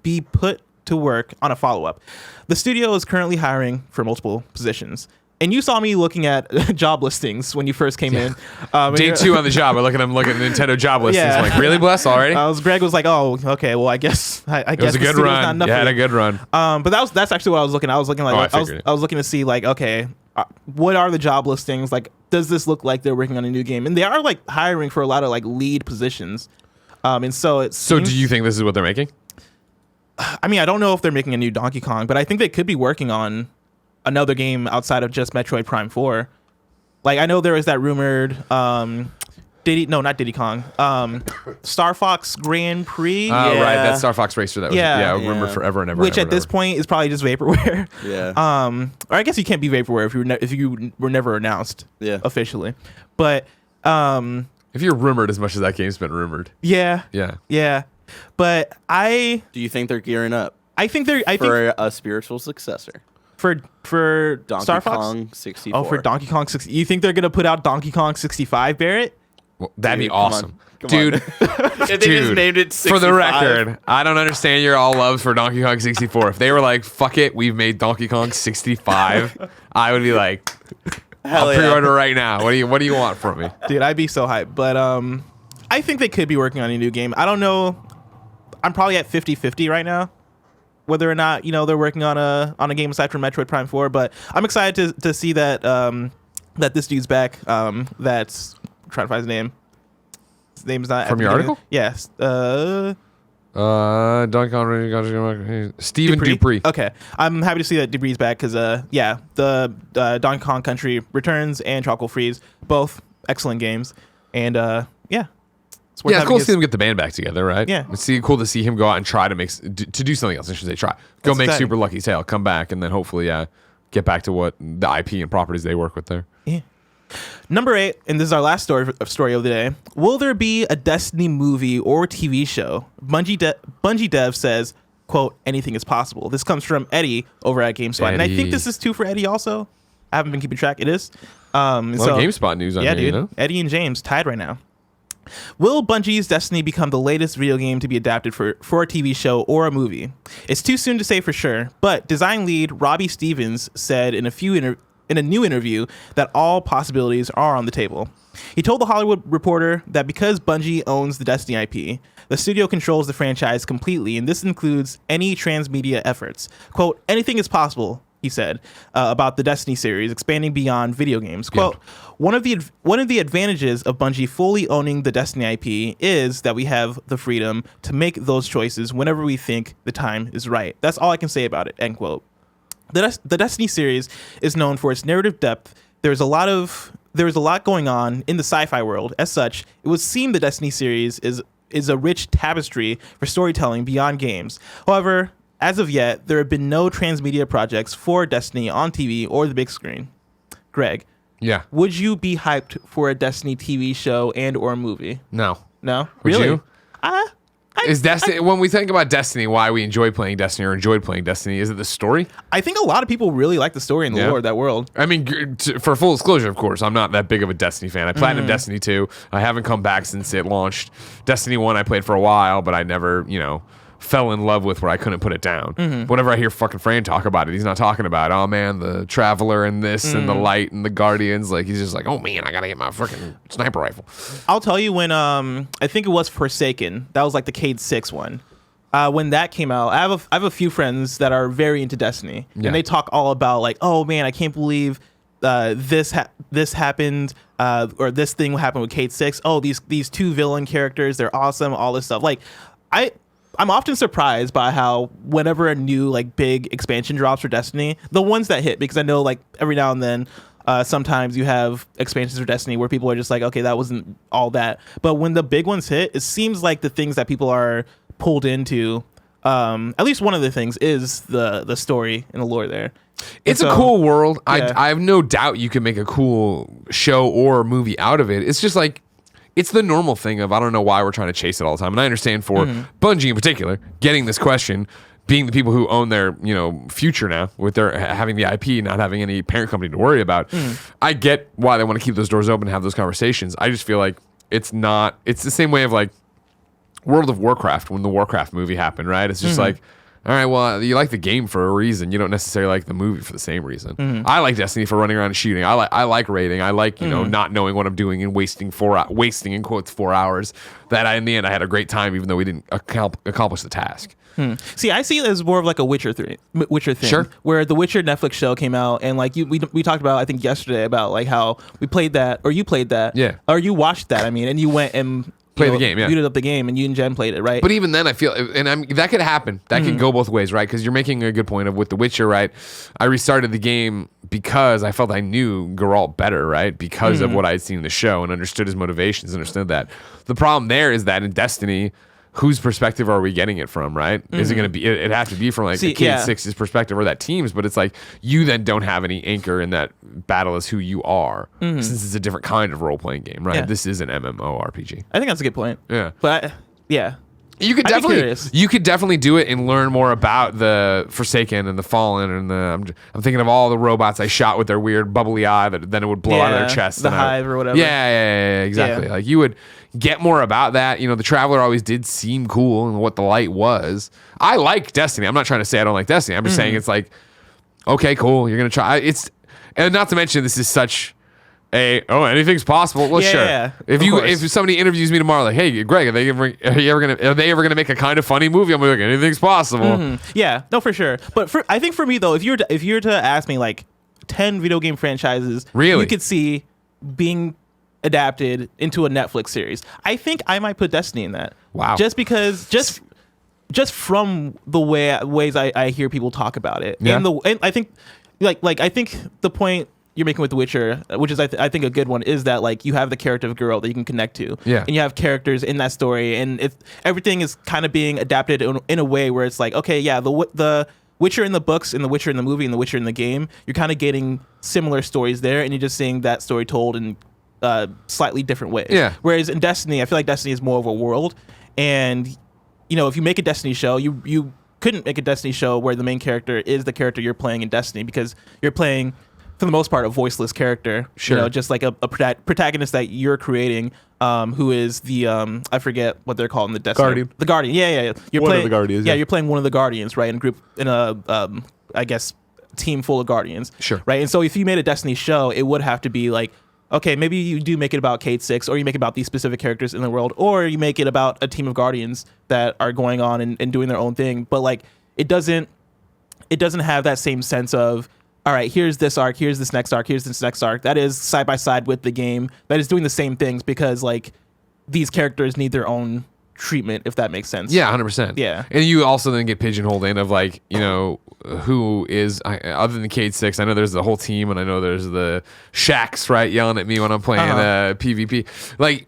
be put to work on a follow-up. The studio is currently hiring for multiple positions. And you saw me looking at job listings when you first came in. Day 2 on the job. I look at the Nintendo job listings. Yeah. I'm like, really, Bless? Already? Greg was like, "Oh, okay. Well, I guess it was a good run. You had a good run. But that's actually what I was looking. I was looking like I was looking to see like, okay, what are the job listings? Like, does this look like they're working on a new game? And they are like hiring for a lot of like lead positions. And so it's. So do you think this is what they're making? I mean, I don't know if they're making a new Donkey Kong, but I think they could be working on another game outside of just Metroid Prime 4. Like, I know there is that rumored not Diddy Kong. Star Fox Grand Prix. Right, that Star Fox Racer that was rumored forever and ever. Which and ever, at this point is probably just vaporware. Yeah. Or I guess you can't be vaporware if you were never announced officially. But if you're rumored as much as that game's been rumored. Yeah. But do you think they're gearing up? I think a spiritual successor. For Donkey Star Fox? Kong 64. Oh, for Donkey Kong 60. You think they're going to put out Donkey Kong 65, Barrett? Well, that'd be Come awesome. on. Dude, If they just named it 65. for the record, I don't understand your all love for Donkey Kong 64. If they were like, fuck it, we've made Donkey Kong 65, I would be like, Hell I'll pre-order right now. What do you want from me? Dude, I'd be so hyped. But I think they could be working on a new game. I don't know. I'm probably at 50-50 right now, whether or not they're working on a game aside from Metroid Prime 4. But I'm excited to see that that this dude's back. That's I'm trying to find his name. His name's not From your article? Yes. Donkey Kong Stephen Dupree. Okay, I'm happy to see that Dupree's back because the Donkey Kong Country Returns and Tropical Freeze, both excellent games, and It's cool to see them get the band back together, right? Yeah. It's cool to see him go out and try to do something else. I should say try. Go That's make exciting. Super Lucky Tail, come back, and then hopefully get back to what the IP and properties they work with there. Yeah. Number 8, and this is our last story of the day. Will there be a Destiny movie or TV show? Bungie Dev says, quote, anything is possible. This comes from Eddie over at GameSpot. And I think this is too for Eddie also. I haven't been keeping track. It is. A lot of GameSpot news on here, dude. you know? Eddie and James tied right now. Will Bungie's Destiny become the latest video game to be adapted for a TV show or a movie? It's too soon to say for sure, but design lead Robbie Stevens said in a new interview that all possibilities are on the table. He told The Hollywood Reporter that because Bungie owns the Destiny IP, the studio controls the franchise completely, and this includes any transmedia efforts. Quote, anything is possible, he said, about the Destiny series expanding beyond video games. Quote, one of the advantages of Bungie fully owning the Destiny IP is that we have the freedom to make those choices whenever we think the time is right. That's all I can say about it, end quote. The Destiny series is known for its narrative depth. There is a lot going on in the sci-fi world. As such, it would seem the Destiny series is a rich tapestry for storytelling beyond games. However, as of yet, there have been no transmedia projects for Destiny on TV or the big screen. Greg, would you be hyped for a Destiny TV show and or movie? No. No? Would Really? you? Is Destiny when we think about Destiny, why we enjoy playing Destiny or enjoyed playing Destiny? Is it the story? I think a lot of people really like the story and the lore of that world. I mean, for full disclosure, of course, I'm not that big of a Destiny fan. I platinum Destiny 2. I haven't come back since it launched. Destiny 1 I played for a while, but I never, fell in love with where I couldn't put it down. Whenever I hear fucking Fran talk about it, he's not talking about, oh man, the Traveler and this and the Light and the Guardians. Like, he's just like, oh man, I gotta get my freaking sniper rifle. I'll tell you when I think it was Forsaken. That was like the Cade 6 one. When that came out, I have a few friends that are very into Destiny, and they talk all about like, oh man, I can't believe this happened, or this thing happened with Cade 6. Oh, these two villain characters, they're awesome. All this stuff. Like, I'm often surprised by how whenever a new like big expansion drops for Destiny, the ones that hit, because I know like every now and then Sometimes you have expansions for Destiny where people are just like, okay, that wasn't all that. But when the big ones hit, it seems like the things that people are pulled into, at least one of the things is the story and the lore there. It's a cool world. Yeah. I have no doubt you can make a cool show or movie out of it. It's just like, it's the normal thing of, I don't know why we're trying to chase it all the time. And I understand for Bungie in particular, getting this question, being the people who own their, future now with their having the IP, not having any parent company to worry about. I get why they want to keep those doors open and have those conversations. I just feel like it's the same way of like World of Warcraft when the Warcraft movie happened, right? It's just like, all right, well, you like the game for a reason. You don't necessarily like the movie for the same reason. I like Destiny for running around and shooting. I like raiding. I like, not knowing what I'm doing and wasting in quotes 4 hours. In the end, I had a great time, even though we didn't accomplish the task. See, I see it as more of like a Witcher thing. Sure. Where the Witcher Netflix show came out, and like we talked about, I think yesterday, about like how we played that, or you played that, yeah, or you watched that. I mean, and you went and played the game, yeah, booted up the game, and you and Jen played it, right? But even then, I feel, and that could happen. That can go both ways, right? Because you're making a good point of with The Witcher, right? I restarted the game because I felt I knew Geralt better, right? Because of what I had seen in the show and understood his motivations, understood that. The problem there is that in Destiny, whose perspective are we getting it from, right? Is it going to be, it have to be from like the Kid 6's perspective or that team's, but it's like you then don't have any anchor in that battle as who you are, since it's a different kind of role-playing game, right? Yeah. This is an MMORPG. I think that's a good point. Yeah. But yeah. You could definitely do it and learn more about the Forsaken and the Fallen and I'm thinking of all the robots I shot with their weird bubbly eye that then it would blow out of their chest. The hive or whatever. Yeah, exactly. Yeah. Like you would get more about that. The Traveler always did seem cool and what the light was. I like Destiny. I'm not trying to say I don't like Destiny. I'm just saying it's like, okay, cool. You're gonna try. And not to mention this is such. Anything's possible. Well, sure. Yeah, if somebody interviews me tomorrow, like, hey, Greg, are they ever gonna make a kind of funny movie? I'm like, anything's possible. Yeah, no, for sure. But I think for me though, if you were to ask me like 10 video game franchises, really, you could see being adapted into a Netflix series, I think I might put Destiny in that. Wow. Just because, just from the ways I hear people talk about it, yeah. and I think I think the point you're making with The Witcher, which is I think a good one, is that like you have the character of Geralt that you can connect to, yeah, and you have characters in that story, and if everything is kind of being adapted in a way where it's like, okay, yeah, the Witcher in the books and the Witcher in the movie and the Witcher in the game, you're kind of getting similar stories there, and you're just seeing that story told in slightly different ways. Yeah. Whereas in Destiny, I feel like Destiny is more of a world, and if you make a Destiny show, you couldn't make a Destiny show where the main character is the character you're playing in Destiny, because you're playing, for the most part, a voiceless character. Sure. Just like a protagonist that you're creating, who is the I forget what they're called in the Destiny. Guardian. The Guardian. Yeah. You're One of playing the Guardians, Yeah, yeah. you're playing one of the Guardians, right? In a I guess team full of Guardians. Sure. Right. And so if you made a Destiny show, it would have to be like, okay, maybe you do make it about Kate 6, or you make it about these specific characters in the world, or you make it about a team of Guardians that are going on and doing their own thing. But like it doesn't have that same sense of, all right, here's this arc, here's this next arc, here's this next arc. That is side by side with the game. That is doing the same things, because like these characters need their own treatment, if that makes sense. Yeah, 100%. Yeah. And you also then get pigeonholed in of like, who is, other than Cade 6, I know there's the whole team, and I know there's the Shacks, right, yelling at me when I'm playing PvP. Like,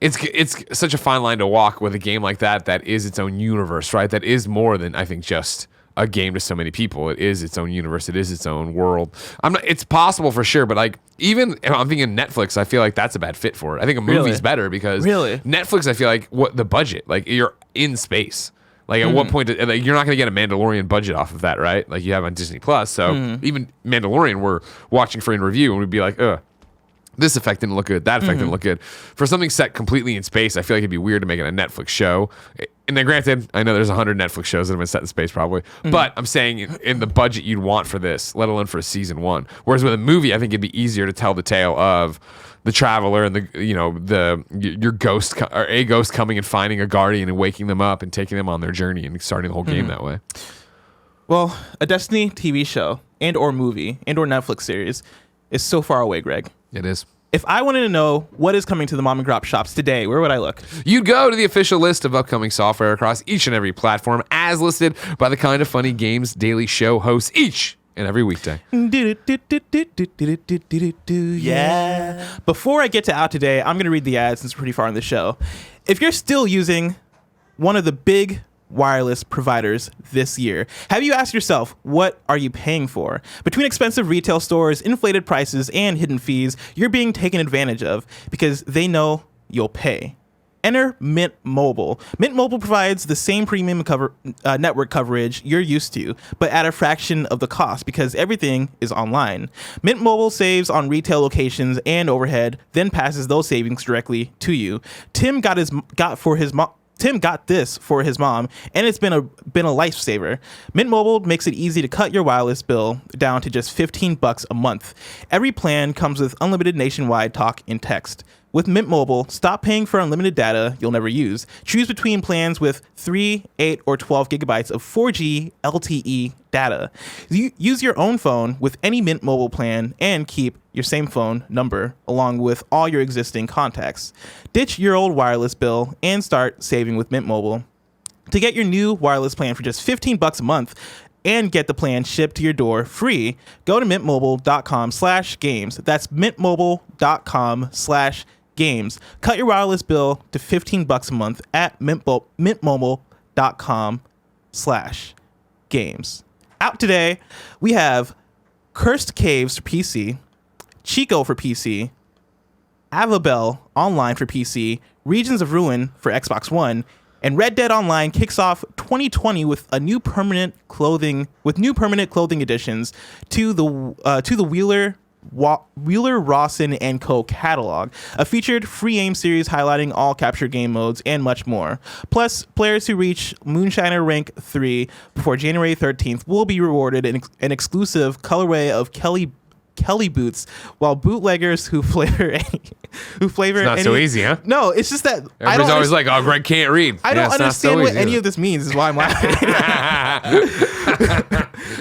it's such a fine line to walk with a game like that is its own universe, right? That is more than, I think, just a game to so many people. It is its own universe. It is its own world. It's possible for sure, but like, even if I'm thinking Netflix, I feel like that's a bad fit for it. I think a movie's better, because Netflix, I feel like, what the budget, like you're in space. Like at what point, like, you're not going to get a Mandalorian budget off of that, right? Like you have on Disney Plus. So even Mandalorian, we're watching for in review, and we'd be like, this effect didn't look good. That effect didn't look good. For something set completely in space, I feel like it'd be weird to make it a Netflix show. And then granted, I know there's 100 Netflix shows that have been set in space probably. But I'm saying in the budget you'd want for this, let alone for a season 1. Whereas with a movie, I think it'd be easier to tell the tale of the Traveler and your ghost, or a ghost coming and finding a Guardian and waking them up and taking them on their journey and starting the whole game that way. Well, a Destiny TV show and or movie and or Netflix series is so far away, Greg. It is. If I wanted to know what is coming to the mom and grop shops today, where would I look? You'd go to the official list of upcoming software across each and every platform, as listed by the Kind of Funny Games Daily Show hosts each and every weekday. Yeah. Before I get to out today, I'm going to read the ads since we're pretty far in the show. If you're still using one of the big wireless providers this year, have you asked yourself, what are you paying for? Between expensive retail stores, inflated prices, and hidden fees, you're being taken advantage of because they know you'll pay. Enter Mint Mobile. Mint Mobile provides the same premium network coverage you're used to, but at a fraction of the cost because everything is online. Mint Mobile saves on retail locations and overhead, then passes those savings directly to you. Tim got this for his mom, and it's been a lifesaver. Mint Mobile makes it easy to cut your wireless bill down to just $15 a month. Every plan comes with unlimited nationwide talk and text. With Mint Mobile, stop paying for unlimited data you'll never use. Choose between plans with 3, 8, or 12 gigabytes of 4G LTE data. Use your own phone with any Mint Mobile plan and keep your same phone number along with all your existing contacts. Ditch your old wireless bill and start saving with Mint Mobile. To get your new wireless plan for just $15 a month and get the plan shipped to your door free, go to mintmobile.com/games. That's mintmobile.com/games. Cut your wireless bill to $15 a month at mintmobile.com/games. Out today, we have Cursed Caves for PC, Chico for PC, Avabel Online for PC, Regions of Ruin for Xbox One, and Red Dead Online kicks off 2020 with new permanent clothing additions to the Wheeler Rawson & Co. catalog, a featured free aim series highlighting all capture game modes and much more. Plus, players who reach Moonshiner Rank 3 before January 13th will be rewarded an exclusive colorway of Kelly boots, while bootleggers who flavor It's not so easy, huh? No, it's just that everybody's always like, "Oh, Greg can't read." I don't understand what any of this means. Is why I'm laughing.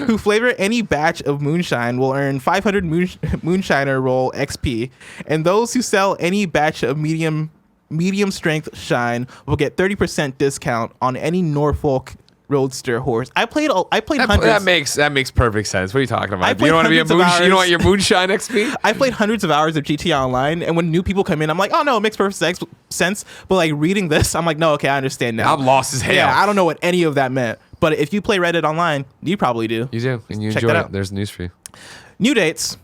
Who flavor any batch of moonshine will earn 500 moonshiner roll XP, and those who sell any batch of medium strength shine will get 30% discount on any Norfolk Roadster horse. I played hundreds. That makes perfect sense. What are you talking about? You don't want your moonshine XP? I played hundreds of hours of GTA Online, and when new people come in, I'm like, oh no, it makes perfect sense. But like reading this, I'm like, no, okay, I understand now. I'm lost as hell. Yeah, I don't know what any of that meant. But if you play Red Dead Online, you probably do. You do, and you Check enjoy that it. out. There's news for you. New dates: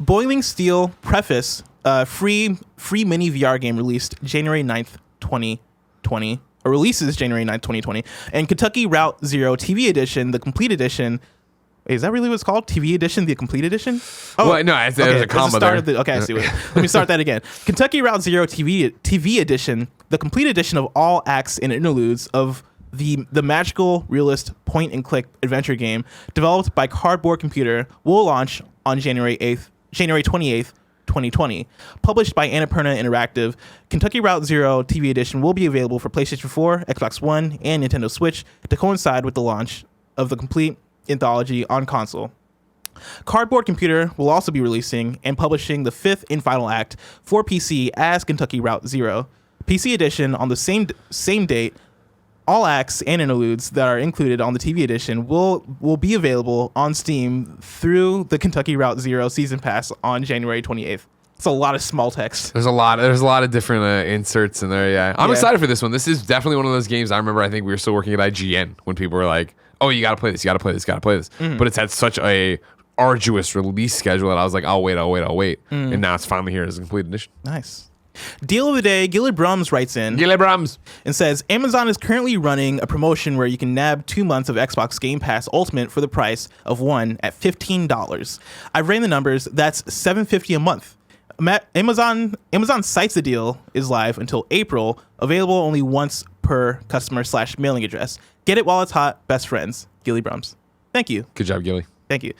Boiling Steel Preface, free mini VR game released January 9th, 2020. Or releases January 9th, 2020. And Kentucky Route Zero TV Edition, the Complete Edition. Wait, is that really what it's called? TV Edition, the Complete Edition? Oh, well, no, there's a comma there. Okay, I see what. Let me start that again. Kentucky Route Zero TV Edition, the Complete Edition of all acts and interludes of the magical realist point-and-click adventure game developed by Cardboard Computer will launch on January 28th, 2020. Published by Annapurna Interactive, Kentucky Route Zero TV Edition will be available for PlayStation 4, Xbox One, and Nintendo Switch to coincide with the launch of the complete anthology on console. Cardboard Computer will also be releasing and publishing the fifth and final act for PC as Kentucky Route Zero. PC Edition on the same date. All acts and interludes that are included on the TV edition will be available on Steam through the Kentucky Route Zero Season Pass on January 28th. It's a lot of small text. There's a lot of different inserts in there. Yeah, I'm excited for this one. This is definitely one of those games. I remember. I think we were still working at IGN when people were like, "Oh, you got to play this. You got to play this. Got to play this." Mm-hmm. But it's had such a arduous release schedule that I was like, "I'll wait." And now it's finally here as a complete edition. Nice. Deal of the day, Gilly Brums writes in. Gilly Brums. And says, Amazon is currently running a promotion where you can nab 2 months of Xbox Game Pass Ultimate for the price of one at $15. I've ran the numbers. That's $7.50 a month. Amazon cites the deal is live until April, available only once per customer/mailing address. Get it while it's hot. Best friends, Gilly Brums. Thank you. Good job, Gilly. Thank you.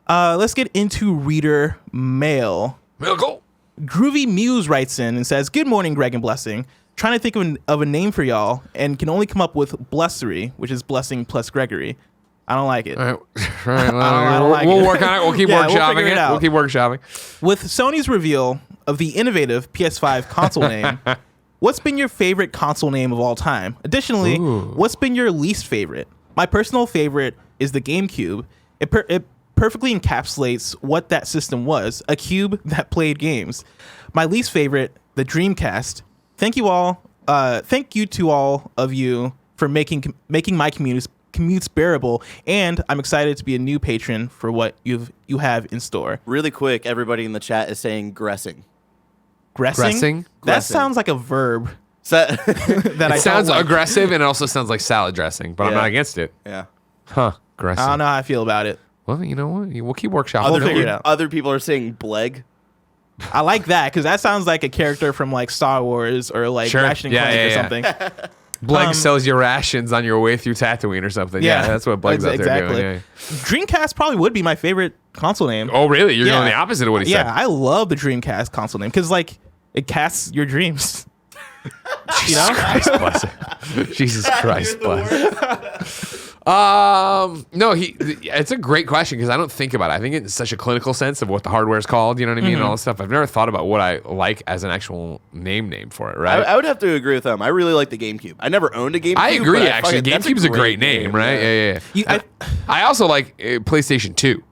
Let's get into reader mail. Mail go. GroovyMuse writes in and says, good morning, Greg and Blessing. Trying to think of a name for y'all and can only come up with Blessery, which is Blessing plus Gregory. I don't like it. All right. I don't like we'll work on it. We'll keep workshopping it. We'll keep workshopping. With Sony's reveal of the innovative PS5 console name, what's been your favorite console name of all time? Additionally, what's been your least favorite? My personal favorite is the GameCube. It perfectly encapsulates what that system was, a cube that played games. My least favorite, the Dreamcast. Thank you to all of you for making my commutes bearable, and I'm excited to be a new patron for what you have in store. Really quick, everybody in the chat is saying gressing. Gressing? That Gressing. sounds like a verb. So, That It sounds aggressive, and it also sounds like salad dressing, but I'm Yeah. not against it. yeah. Huh. Aggressive. I don't know how I feel about it. Well, you know what? We'll keep workshopping. We'll Other, figure it people, out. other people are saying bleg. I like that because that sounds like a character from like Star Wars or like Sure. Ratchet and Yeah, Clank yeah, or yeah. something. Bleg sells you rations on your way through Tatooine or something. Yeah, that's what Bleg's out there doing. Yeah. Dreamcast probably would be my favorite console name. Oh, really? You're Yeah. going the opposite of what he Yeah, said. I love the Dreamcast console name because like it casts your dreams. You know? Christ bless it. Jesus Christ bless it. No, it's a great question because I don't think about it. I think it's such a clinical sense of what the hardware is called, you know what I mean, and all this stuff. I've never thought about what I like as an actual name for it, right? I would have to agree with them. I really like the GameCube. I never owned a GameCube. I agree, but actually. that's GameCube's a great name, right? Yeah. You- I also like PlayStation 2.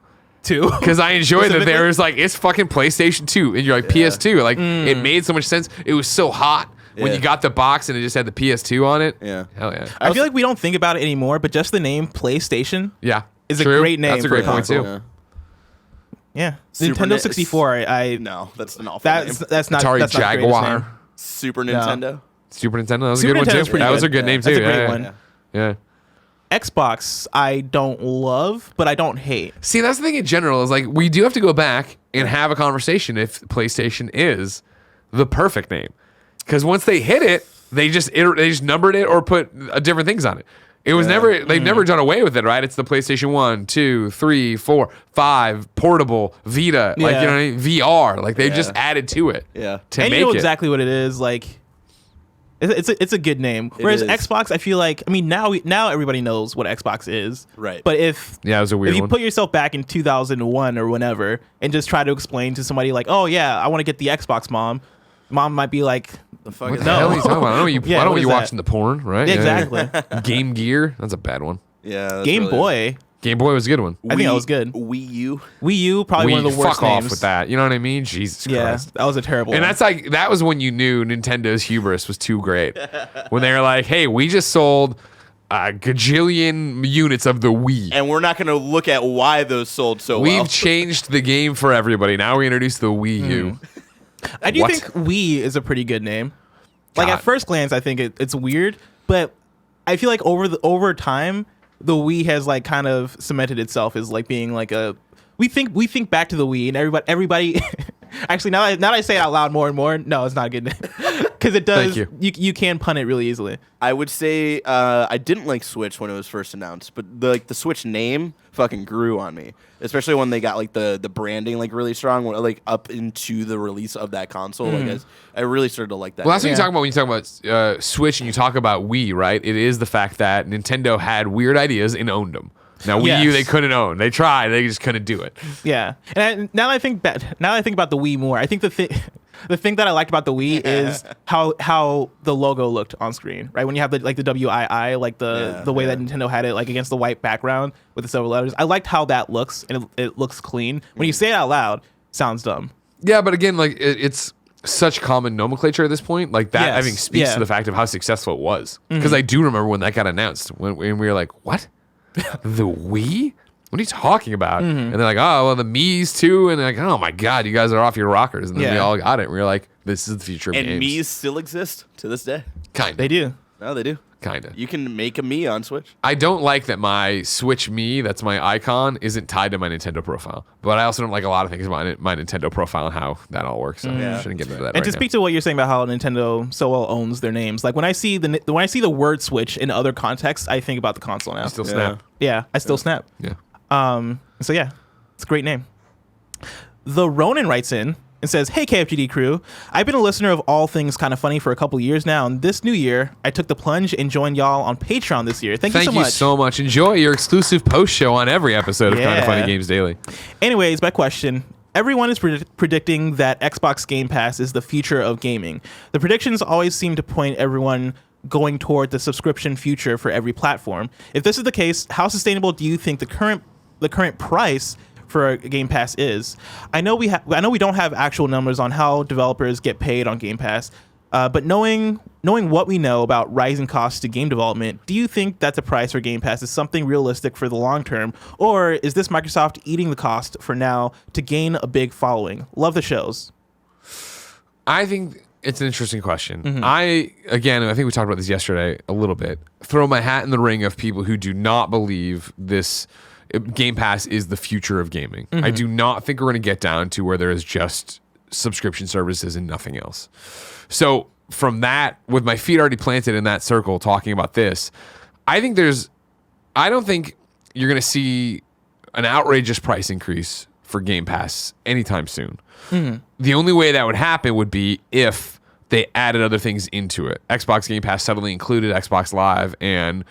Too. Because I enjoy that Specifically? there was like, it's fucking PlayStation 2. And you're like, PS2. Like, it made so much sense. It was so hot when Yeah. you got the box and it just had the PS2 on it. Yeah. Hell yeah. I feel like we don't think about it anymore, but just the name PlayStation. Yeah. Is a True. great name That's a for great a point, console. too. Yeah. Yeah, Super Nintendo NES. 64. No, that's an awful That's name. that's not Atari that's not the greatest name. Jaguar. Super Nintendo. Super Nintendo. That was Super a good Nintendo's one, too. pretty That was a good. good name, too. That's a great yeah, one. Yeah. Yeah. Xbox, I don't love, but I don't hate. See, that's the thing in general is like we do have to go back and have a conversation if PlayStation is the perfect name, because once they hit it, they just numbered it or put different things on it. It was never they've never done away with it, right? It's the PlayStation 1, 2, 3, 4, 5, portable, Vita, like Yeah. you know what I mean? VR, like they just added to it. Yeah. To And make you know it. exactly what it is. Like, it's a good name. Whereas is. Xbox, I feel like, I mean, now everybody knows what Xbox is. Right. But if Yeah, it was a weird if you one. put yourself back in 2001 or whenever and just try to explain to somebody like, oh yeah, I want to get the Xbox, mom might be like, The fuck What is the that? hell are you talking about? I don't know you. Yeah, I don't what want is you that? watching the porn, right? Yeah, Yeah. exactly. Game Gear. That's a bad one. Yeah. that's Game really- Boy. Game Boy was a good one. I think that was good. Wii U. Wii U, probably one of the worst fuck off names. with that. You know what I mean? Jesus Yeah, Christ. that was a terrible And one. that's like that was when you knew Nintendo's hubris was too great. When they were like, "Hey, we just sold a gajillion units of the Wii. And we're not going to look at why those sold so well. We've changed the game for everybody. Now we introduce the Wii U." I do What? think Wii is a pretty good name. Like God. at first glance, I think it's weird, but I feel like over time, the Wii has like kind of cemented itself as like being like a. We think back to the Wii, and everybody. Actually, now that I say it out loud more and more, no, it's not a good name because it does. Thank you. You can pun it really easily. I would say I didn't like Switch when it was first announced, but the Switch name fucking grew on me, especially when they got like the branding like really strong, like up into the release of that console. Like I really started to like that. Well, that's what you Yeah. talk about when you talk about Switch and you talk about Wii, right? It is the fact that Nintendo had weird ideas and owned them. Now Wii U Yes. they couldn't own. They tried, they just couldn't do it. Yeah, and now that I think about the Wii more, I think the thing that I liked about the Wii is how the logo looked on screen, right? When you have the WII, like the way that Nintendo had it, like against the white background with the silver letters. I liked how that looks, and it looks clean. When you say it out loud, it sounds dumb. Yeah, but again, like it's such common nomenclature at this point. Like that, I Yes, think, speaks yeah. to the fact of how successful it was. Because I do remember when that got announced, when we were like, "What? The Wii? What are you talking about?" And they're like, "Oh, well, the Mii's too." And they're like, "Oh my God, you guys are off your rockers." And then we Yeah. all got it. And we were like, "This is the future of and games." Mii's still exist to this day. Kind They of, do. No, they do. kind of. You can make a Mii on Switch. I don't like that my Switch Mii, that's my icon, isn't tied to my Nintendo profile. But I also don't like a lot of things about my Nintendo profile and how that all works. So I shouldn't get into that And right to now. speak to what you're saying about how Nintendo so well owns their names, like when I see the word Switch in other contexts, I think about the console now. Still snap. Yeah, I still snap. Yeah. So yeah, it's a great name. TheRonin writes in and says, "Hey KFGD crew, I've been a listener of all things kind of funny for a couple years now, and this new year I took the plunge and joined y'all on Patreon this year. Thank you so much. Enjoy your exclusive post show on every episode of Kind of Yeah. Funny Games Daily. Anyways, my question. Everyone is predicting that Xbox Game Pass is the future of gaming. The predictions always seem to point everyone going toward the subscription future for every platform. If this is the case, how sustainable do you think the current price for Game Pass is. I know we don't have actual numbers on how developers get paid on Game Pass, but knowing what we know about rising costs to game development, do you think that the price for Game Pass is something realistic for the long term, or is this Microsoft eating the cost for now to gain a big following? Love the shows. I think it's an interesting question. I think we talked about this yesterday a little bit. Throw my hat in the ring of people who do not believe this Game Pass is the future of gaming. I do not think we're going to get down to where there is just subscription services and nothing else. So from that, with my feet already planted in that circle talking about this, I don't think you're going to see an outrageous price increase for Game Pass anytime soon. The only way that would happen would be if they added other things into it. Xbox Game Pass suddenly included Xbox Live and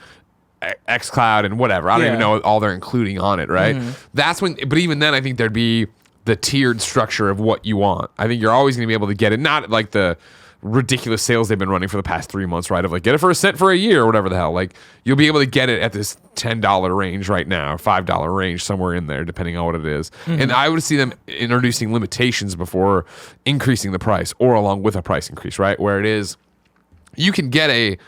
xCloud and whatever. I don't even know what all they're including on it, right? That's when, but even then, I think there'd be the tiered structure of what you want. I think you're always going to be able to get it, not like the ridiculous sales they've been running for the past 3 months, right? Of like, get it for $1 for a year or whatever the hell. Like, you'll be able to get it at this $10 range right now, $5 range, somewhere in there, depending on what it is. And I would see them introducing limitations before increasing the price or along with a price increase, right? Where it is, you can get a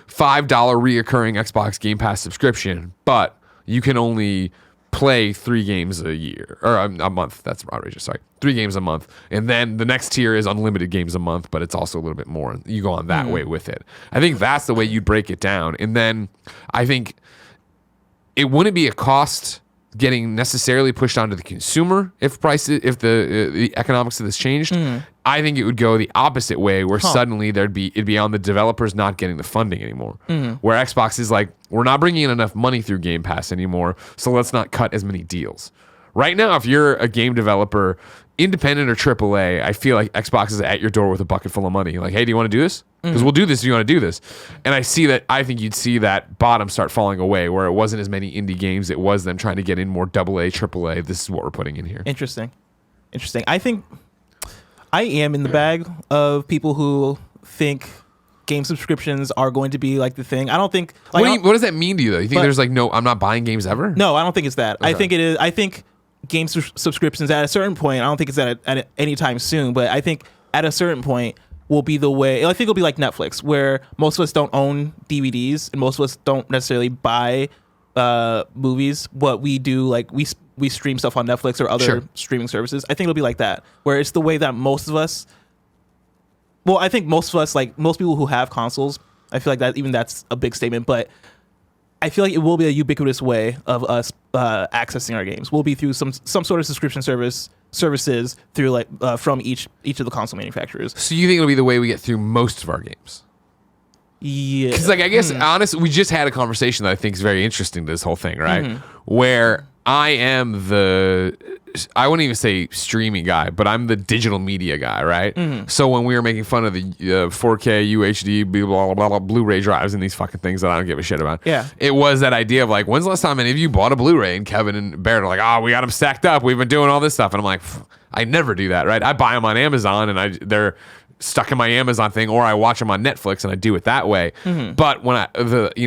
$5 reoccurring Xbox Game Pass subscription, but you can only play 3 games a year or a month. That's outrageous. Sorry, 3 games a month, and then the next tier is unlimited games a month, but it's also a little bit more. You go on that way with it. I think that's the way you'd break it down, and then I think it wouldn't be a cost getting necessarily pushed onto the consumer if the economics of this changed. I think it would go the opposite way, where suddenly it'd be on the developers not getting the funding anymore. Where Xbox is like, we're not bringing in enough money through Game Pass anymore, so let's not cut as many deals. Right now, if you're a game developer, independent or AAA, I feel like Xbox is at your door with a bucket full of money. Like, hey, do you want to do this? Because we'll do this if you want to do this. And I think you'd see that bottom start falling away, where it wasn't as many indie games. It was them trying to get in more AA, AAA. This is what we're putting in here. Interesting. I think I am in the bag of people who think game subscriptions are going to be like the thing. I don't think. Like, what does that mean to you, though? You think there's like, no, I'm not buying games ever? No, I don't think it's that. Okay. I think it is. I think game subscriptions at a certain point, I don't think it's at any time soon, but I think at a certain point will be the way. I think it'll be like Netflix, where most of us don't own DVDs and most of us don't necessarily buy movies. What we do, like we stream stuff on Netflix or other streaming services. I think it'll be like that, where it's the way that most of us. Well, I think most of us, like most people who have consoles, I feel like that's a big statement, but I feel like it will be a ubiquitous way of us accessing our games. Will be through some sort of subscription services through like from each of the console manufacturers. So you think it'll be the way we get through most of our games? Yeah. Because like, I guess honestly, we just had a conversation that I think is very interesting to this whole thing, right? Where I am I wouldn't even say streaming guy, but I'm the digital media guy, right? So when we were making fun of the 4K UHD blah, blah, blah, blah, Blu-ray drives and these fucking things that I don't give a shit about, it was that idea of like, when's the last time any of you bought a Blu-ray? And Kevin and Barrett are like, oh, we got them stacked up. We've been doing all this stuff. And I'm like, I never do that, right? I buy them on Amazon and they're stuck in my Amazon thing, or I watch them on Netflix and I do it that way. But when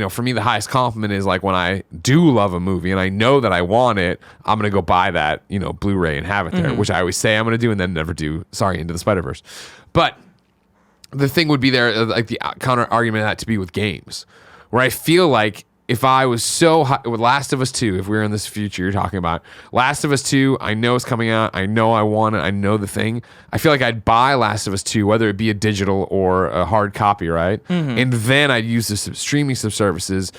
for me, the highest compliment is like when I do love a movie and I know that I want it, I'm going to go buy that, Blu-ray and have it there, which I always say I'm going to do and then never do. Sorry, Into the Spider-Verse. But the thing would be there, like the counter argument had to be with games, where I feel like if I was so high, with Last of Us 2, if we were in this future you're talking about, Last of Us 2, I know it's coming out, I know I want it, I know the thing. I feel like I'd buy Last of Us 2, whether it be a digital or a hard copy, right? And then I'd use the streaming services,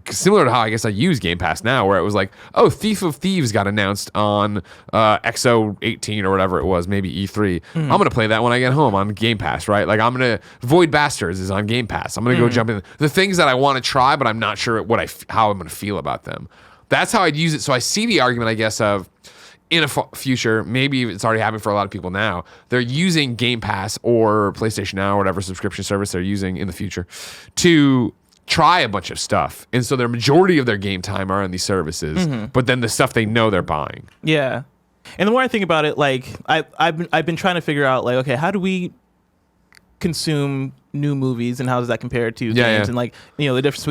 similar to how I guess I use Game Pass now, where it was like, oh, Thief of Thieves got announced on XO18 or whatever it was, maybe E3. I'm going to play that when I get home on Game Pass, right? Like Void Bastards is on Game Pass. I'm going to go jump in. The things that I want to try, but I'm not sure how I'm going to feel about them. That's how I'd use it. So I see the argument, I guess, of in a future, maybe it's already happening for a lot of people now, they're using Game Pass or PlayStation Now or whatever subscription service they're using in the future to try a bunch of stuff. And so their majority of their game time are on these services, but then the stuff they know they're buying. Yeah. And the more I think about it, like I've been trying to figure out, like, okay, how do we consume new movies and how does that compare to games? And like, the difference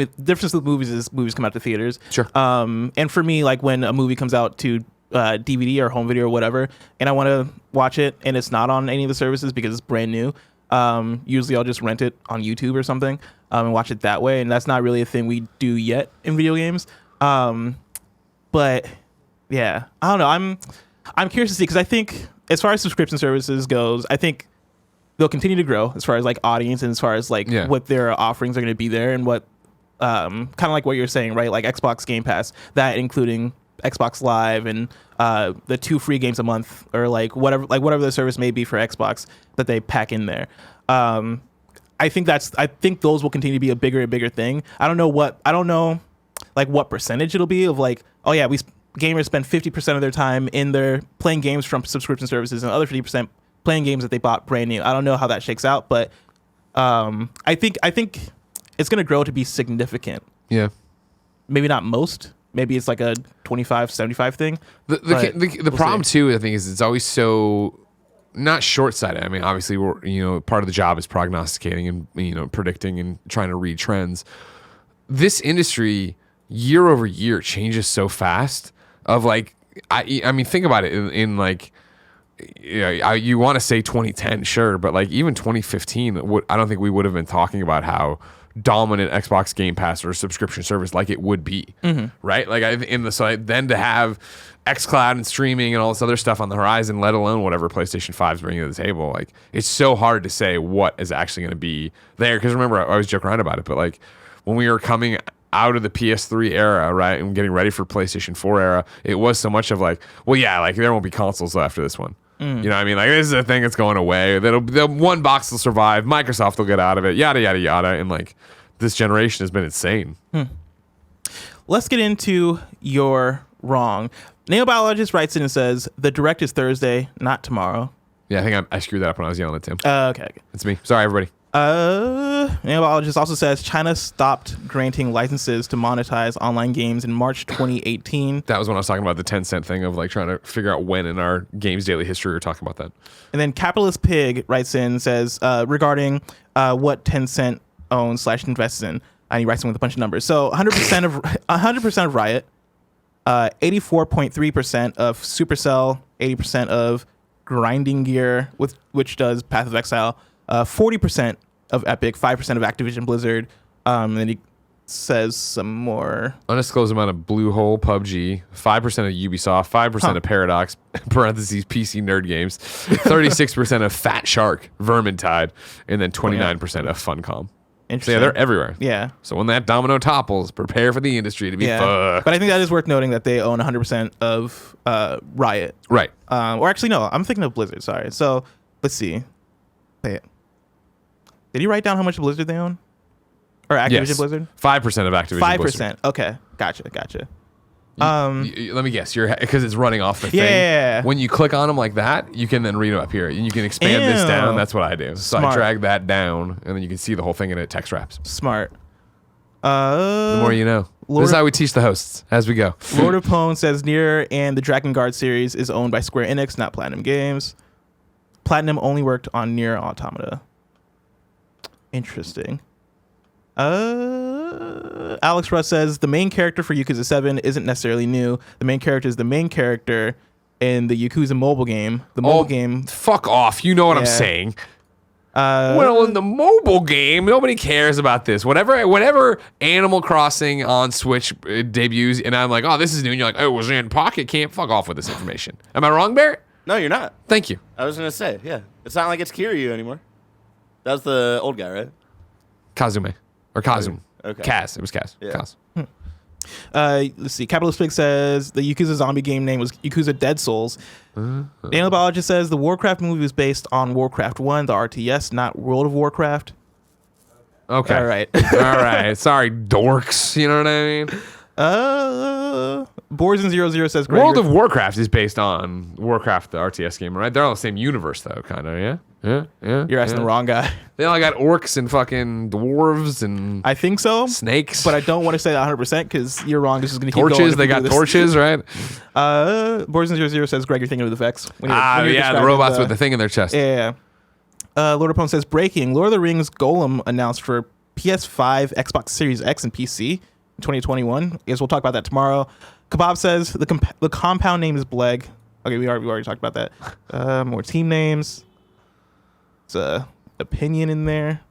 with movies is movies come out to theaters. Sure. And for me, like when a movie comes out to DVD or home video or whatever, and I want to watch it, and it's not on any of the services because it's brand new. Usually I'll just rent it on YouTube or something and watch it that way, and that's not really a thing we do yet in video games. But yeah, I don't know. I'm curious to see, because I think as far as subscription services goes, I think they'll continue to grow as far as like audience and as far as like what their offerings are going to be there, and what kind of like what you're saying, right? Like Xbox Game Pass, that including Xbox Live and the 2 free games a month, or like whatever the service may be for Xbox that they pack in there. I think those will continue to be a bigger and bigger thing. I don't know like what percentage it'll be of like, oh yeah, gamers spend 50% of their time in their playing games from subscription services, and other 50% playing games that they bought brand new. I don't know how that shakes out, but I think it's going to grow to be significant. Yeah. Maybe not most. Maybe it's like a 25-75 thing. The problem too, I think, is it's always so not short-sighted. I mean, obviously, part of the job is prognosticating and predicting and trying to read trends. This industry year over year changes so fast. Of like, I mean, think about it in like, you want to say 2010, sure, but like even 2015, I don't think we would have been talking about how dominant Xbox Game Pass or subscription service like it would be, right? Like then to have xCloud and streaming and all this other stuff on the horizon, let alone whatever PlayStation 5 is bringing to the table, like it's so hard to say what is actually going to be there. Because remember, I always joke around about it, but like when we were coming out of the PS3 era, right, and getting ready for PlayStation 4 era, it was so much of like, well, yeah, like there won't be consoles after this one. You know what I mean? Like this is a thing that's going away. The one box will survive. Microsoft will get out of it. Yada yada yada. And like this generation has been insane. Let's get into your wrong. Nanobiologist writes in and says the direct is Thursday, not tomorrow. Yeah, I think I screwed that up when I was yelling at Tim. Okay. It's me. Sorry, everybody. Nanobiologist also says China stopped granting licenses to monetize online games in March 2018. That was when I was talking about the Tencent thing of like trying to figure out when in our games daily history we're talking about that. And then Capitalist Pig writes in and says regarding what Tencent owns / invests in, and he writes in with a bunch of numbers. So 100% of Riot, 84.3% of Supercell, 80% of Grinding Gear, which does Path of Exile, 40% of Epic, 5% of Activision Blizzard, and then he says some more. Undisclosed amount of Bluehole, PUBG, 5% of Ubisoft, 5% of Paradox, parentheses PC Nerd Games, 36% of Fat Shark, Vermintide, and then 29% of Funcom. Interesting. So yeah, they're everywhere. Yeah. So when that domino topples, prepare for the industry to be fucked. But I think that is worth noting that they own 100% of Riot. Right. Or actually, no, I'm thinking of Blizzard. Sorry. So let's see. Did he write down how much Blizzard they own? Or Activision Blizzard? 5% of Activision Blizzard. 5%. Okay. Gotcha. Let me guess. Because it's running off the thing. Yeah. When you click on them like that, you can then read them up here. And you can expand this down. That's what I do. So I drag that down, and then you can see the whole thing in it text wraps. Smart. The more you know. This is how we teach the hosts as we go. Lord of Pwn says Nier and the Dragon Guard series is owned by Square Enix, not Platinum Games. Platinum only worked on Nier Automata. Interesting. Alex Russ says the main character for Yakuza 7 isn't necessarily new. The main character is the main character in the Yakuza mobile game. The mobile game. Fuck off. You know what I'm saying. Well, in the mobile game, nobody cares about this. Whenever Animal Crossing on Switch debuts, and I'm like, oh, this is new, and you're like, oh, it was in Pocket Camp. Fuck off with this information. Am I wrong, Barrett? No, you're not. Thank you. I was going to say, yeah. It's not like it's Kiryu anymore. That was the old guy, right? Kazume. Or Kazum. Okay. Kaz. It was Kaz. Yeah. Kaz. Let's see. Capitalist Pig says the Yakuza zombie game name was Yakuza Dead Souls. Nanobiologist says the Warcraft movie was based on Warcraft 1, the RTS, not World of Warcraft. Okay. All right. All right. Sorry, dorks. You know what I mean? Borzen00 says World of Warcraft is based on Warcraft, the RTS game, right? They're all the same universe, though, kind of, yeah? Yeah. You're asking the wrong guy. They all got orcs and fucking dwarves and I think so. Snakes. But I don't want to say that 100% because you're wrong. This is going to keep going. Torches. They got torches, right? Borzen00 says, Greg, you're thinking of the effects. The robots with the thing in their chest. Yeah. Lord of Pwn says, breaking. Lord of the Rings Golem announced for PS5, Xbox Series X, and PC. 2021. I guess we'll talk about that tomorrow. Kebab says the compound name is Bleg. Okay, we already talked about that. More team names. It's a opinion in there.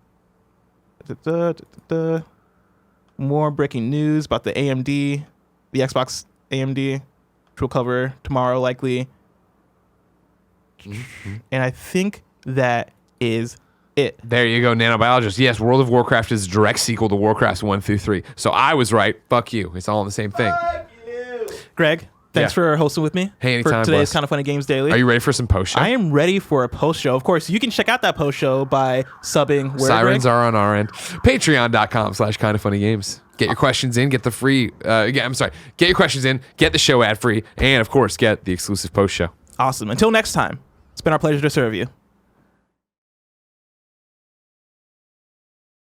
More breaking news about the AMD, the Xbox AMD, which we'll cover tomorrow likely. And I think that is it. There you go, Nanobiologist. Yes, World of Warcraft is a direct sequel to Warcraft 1 through 3. So I was right. Fuck you. It's all in the same thing. Greg, thanks for hosting with me. Hey, anytime, for today's Bless. Kind of Funny Games Daily. Are you ready for some post show? I am ready for a post show. Of course, you can check out that post show by subbing where, Sirens Greg? are on our end. Patreon.com/kindoffunnygames. Get your questions in, get the free, get your questions in, get the show ad free, and of course, get the exclusive post show. Awesome. Until next time, it's been our pleasure to serve you.